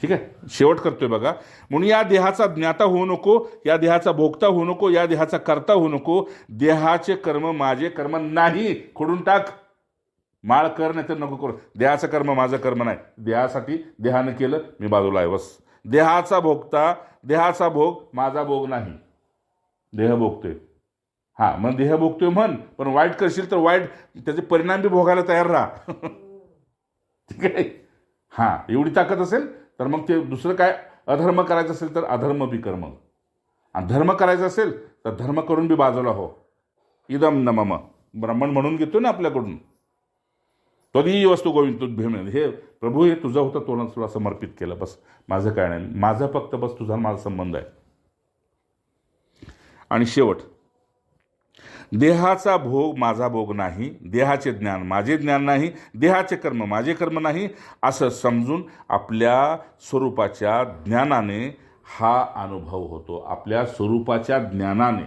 ठीक आहे, शेवट करतोय बघा. म्हणून या देहाचा ज्ञाता होऊ नको, या देहाचा भोगता होऊ नको, या देहाचा करता होऊ नको. देहाचे कर्म माझे कर्म नाही. खोडून टाक, माळ कर, नाही तर नको करू. देहाचं कर्म माझं कर्म नाही. देहासाठी देहानं केलं, मी बाजूला आहे, बस. देहाचा भोगता, देहाचा भोग माझा भोग नाही. देह भोगतोय, मग देह भोगतोय म्हण, पण वाईट करशील तर वाईट त्याचे परिणाम बी भोगायला तयार राहा. ठीक आहे, एवढी ताकद असेल तर मग ते दुसरं काय, अधर्म करायचं असेल तर अधर्म बी कर्म, आणि धर्म करायचं असेल तर धर्म करून बी बाजूला हो. इदम न मम, ब्राह्मण म्हणून घेतो ना आपल्याकडून, तरी वस्तू गोविंद तुझ, हे प्रभू हे तुझं होतं, तुला समर्पित केलं, बस. माझं काय नाही, माझं फक्त बस तुझा माझा संबंध आहे. आणि शेवट, देहाचा भोग माझा भोग नाही, देहाचे ज्ञान माझे ज्ञान नाही, देहाचे कर्म माझे कर्म नाही, असं समजून आपल्या स्वरूपाच्या ज्ञानाने हा अनुभव होतो. आपल्या स्वरूपाच्या ज्ञानाने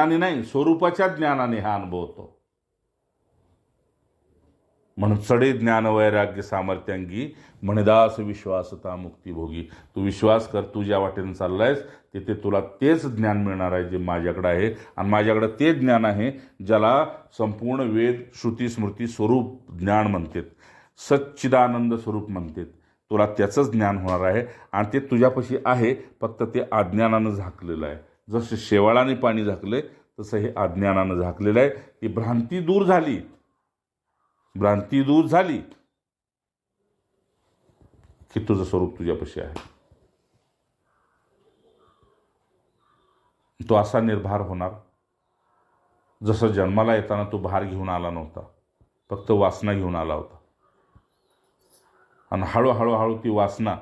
नाही, स्वरूपाच्या ज्ञानाने हा अनुभव होतो. म्हणून चढे ज्ञान वैराग्य सामर्थ्यांगी, म्हणदास विश्वासता मुक्तिभोगी. तू विश्वास कर, तू ज्या वाटेने चाललायस तिथे तुला तेच ज्ञान मिळणार आहे जे माझ्याकडे आहे. आणि माझ्याकडे ते ज्ञान आहे ज्याला संपूर्ण वेद, श्रुती, स्मृती स्वरूप ज्ञान म्हणतात, सच्चिदानंद स्वरूप म्हणतात. तुला त्याचंच ज्ञान होणार आहे आणि ते तुझ्यापाशी आहे, फक्त ते अज्ञानानं झाकलेलं आहे. जसं शेवाळाने पाणी झाकले तसं हे अज्ञानानं झाकलेलं आहे. ती भ्रांती दूर झाली, भ्रांती दूर झाली की तुझं स्वरूप तुझ्यापाशी आहे. तो असा निर्भार होणार जसं जन्माला येताना तो भार घेऊन आला नव्हता, फक्त वासना घेऊन आला होता. आणि हळूहळू ती वासना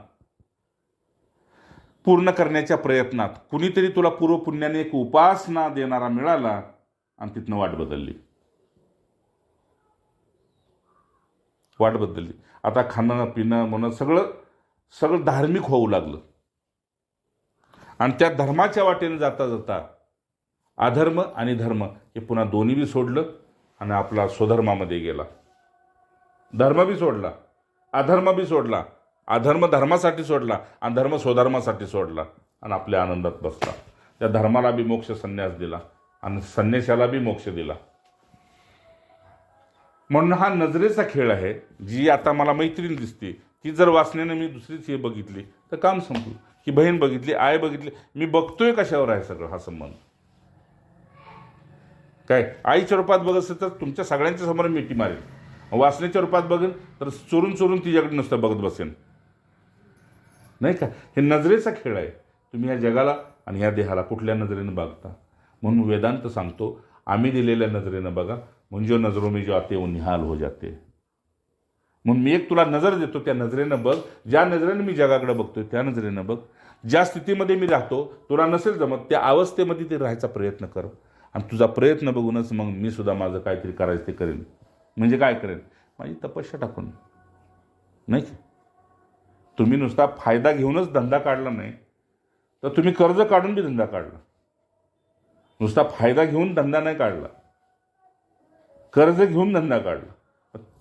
पूर्ण करण्याच्या प्रयत्नात कुणीतरी तुला पूर्वपुण्याने एक उपासना देणारा मिळाला आणि तिथनं वाट बदलली. आता खाणं पिणं म्हणून सगळं धार्मिक होऊ लागलं. आणि त्या धर्माच्या वाटेने जाता जाता अधर्म आणि धर्म हे पुन्हा दोन्ही बी सोडलं आणि आपला स्वधर्मामध्ये गेला. धर्म बी सोडला, अधर्म बी सोडला. अधर्म धर्मासाठी सोडला आणि धर्म स्वधर्मासाठी सोडला आणि आपल्या आनंदात बसला. त्या धर्माला बी मोक्ष संन्यास दिला आणि संन्यासाला बी मोक्ष दिला. म्हणून हा नजरेचा खेळ आहे. जी आता मला मैत्रीण दिसते ती जर वासनेनं मी दुसरीच हे बघितली तर काम संपलं. ही बहीण बघितली, आई बघितली, मी बघतोय कशावर आहे सगळं हा संबंध. काय आईच्या रूपात बघत असेल तर तुमच्या सगळ्यांच्या समोर मिठी मारेल. वासनेच्या रूपात बघेन तर चोरून तिच्याकडे नुसतं बघत बसेन, नाही का. हे नजरेचा खेळ आहे. तुम्ही या जगाला आणि या देहाला कुठल्या नजरेनं बघता. म्हणून वेदांत सांगतो, आम्ही दिलेल्या नजरेनं बघा, म्हणजे नजरों में जो आते वो निहाल हो जाते. म्हणून मी एक तुला नजर देतो, त्या नजरेनं बघ. ज्या नजरेनं मी जगाकडे बघतोय त्या नजरेनं बघ. ज्या स्थितीमध्ये मी राहतो तुला नसेल जमत त्या अवस्थेमध्ये ते राहायचा प्रयत्न कर. आणि तुझा प्रयत्न बघूनच मग मी सुद्धा माझं काहीतरी करायचं ते करेन. म्हणजे काय करेन? माझी तपस्या टाकून. नाही की तुम्ही नुसता फायदा घेऊनच धंदा काढला नाही, तर तुम्ही कर्ज काढून बी धंदा काढला. नुसता फायदा घेऊन धंदा नाही काढला, कर्ज घेऊन धंदा काढला.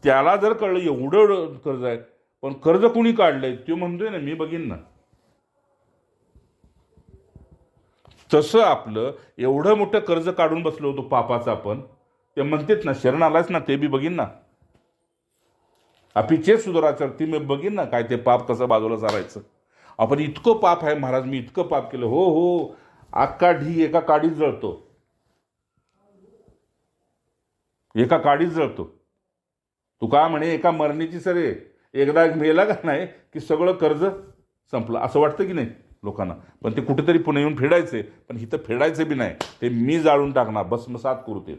त्याला जर कळलं एवढं कर्ज आहे, पण कर्ज कुणी काढलंय तो म्हणतोय ना मी बघीन ना. तसं आपलं एवढं मोठं कर्ज काढून बसलो होतो पापाचं आपण, ते म्हणतेत ना शरण आलायच ना ते बी बघीन ना. अपिचे सुधाराचर ती मी बघीन ना काय ते पाप कसं बाजूला सारायचं. आपण इतकं पाप आहे महाराज, मी इतकं पाप केलं. हो हो, अख्खा ढी एका काडीत जळतो, एका काडीत जळतो. तू का म्हणे एका मरणीची सरे, एकदा मेला का नाही की सगळं कर्ज संपलं असं वाटतं की नाही लोकांना. पण ते कुठेतरी पुणे येऊन फेडायचे, पण इथं फेडायचे बी नाही, ते मी जाळून टाकणार, भस्मसात करू ते.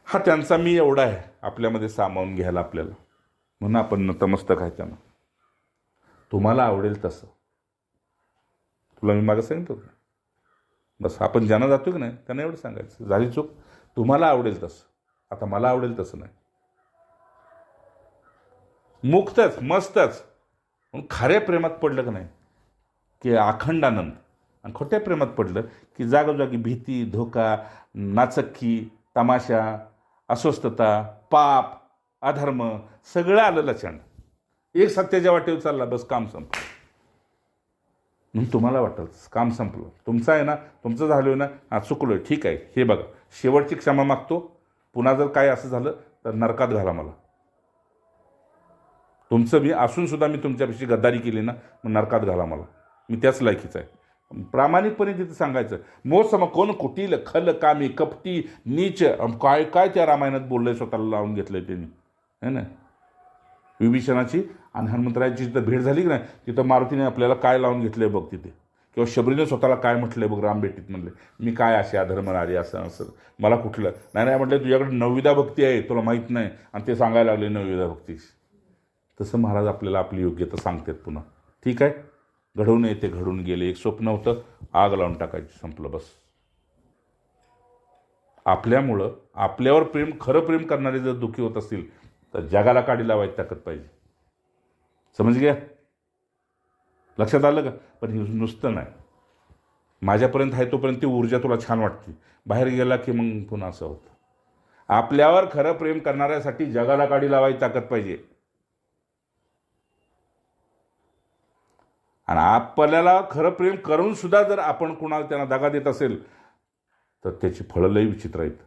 हा त्यांचा मी एवढा आहे आपल्यामध्ये सामावून घ्यायला आपल्याला, म्हणून आपण नतमस्तक आहे त्यांना. तुम्हाला आवडेल तसं, तुला मी मागं सांगितलं होतं. बस आपण ज्यांना जातो की नाही त्यांना एवढं सांगायचं, झाली चूक, तुम्हाला आवडेल तसं, आता मला आवडेल तसं नाही. मुक्तच मस्तच. खऱ्या प्रेमात पडलं का नाही की अखंड आनंद, आणि खोट्या प्रेमात पडलं की जागोजागी भीती, धोका, नाचक्की, तमाशा, अस्वस्थता, पाप, अधर्म सगळं आलं लचंड. एक सत्याच्या वाटेवर चालला, बस काम संपलं. म्हणून तुम्हाला वाटलं काम संपलं, तुमचं आहे ना, तुमचं झालं ना, हा चुकलोय, ठीक आहे, हे बघा शेवटची क्षमा मागतो, पुन्हा जर काय असं झालं तर नरकात घाला मला. तुमचं मी असून सुद्धा मी तुमच्यापेक्षा गद्दारी केली ना, मग नरकात घाला मला, मी त्याच लायकीचा आहे. प्रामाणिकपणे तिथे सांगायचं. मोसम कोण कुटील खल कामी कपटी नीच, काय काय त्या रामायणात बोललंय, स्वतःला लावून घेतलंय त्यांनी, है ना. विभीषणाची आणि हनुमंतरायाची जिथं भेट झाली की नाही, तिथं मारुतीने आपल्याला काय लावून घेतलंय बघ तिथे. किंवा शबरीने स्वतःला काय म्हटलंय बघ रामभेटीत, म्हणले मी काय असे अधर्म नारी असं असं, मला कुठलं नाही म्हटलं, तुझ्याकडे नवविधा भक्ती आहे तुला माहीत नाही, आणि ते सांगायला लागले नवविधा भक्ती. तसं महाराज आपल्याला आपली योग्यता सांगतात पुन्हा. ठीक आहे, घडवून येते, घडून गेले, एक स्वप्न होतं, आग लावून टाकायची, संपलं बस. आपल्यामुळं आपल्यावर प्रेम, खरं प्रेम करणारे जर दुःखी होत असतील तर जगाला काडी लावायची ताकद पाहिजे. समज घ्या, लक्षात आलं का. पण हे नुसतं नाही, माझ्यापर्यंत आहे तोपर्यंत ती ऊर्जा तुला छान वाटते, बाहेर गेला की मग पुन्हा असं होतं. आपल्यावर खरं प्रेम करणाऱ्यासाठी जगाला काडी लावायची ताकद पाहिजे. आणि आपल्याला खरं प्रेम करून सुद्धा जर आपण कुणाला त्यांना दगा देत असेल तर त्याची फळं लई विचित्र आहेत.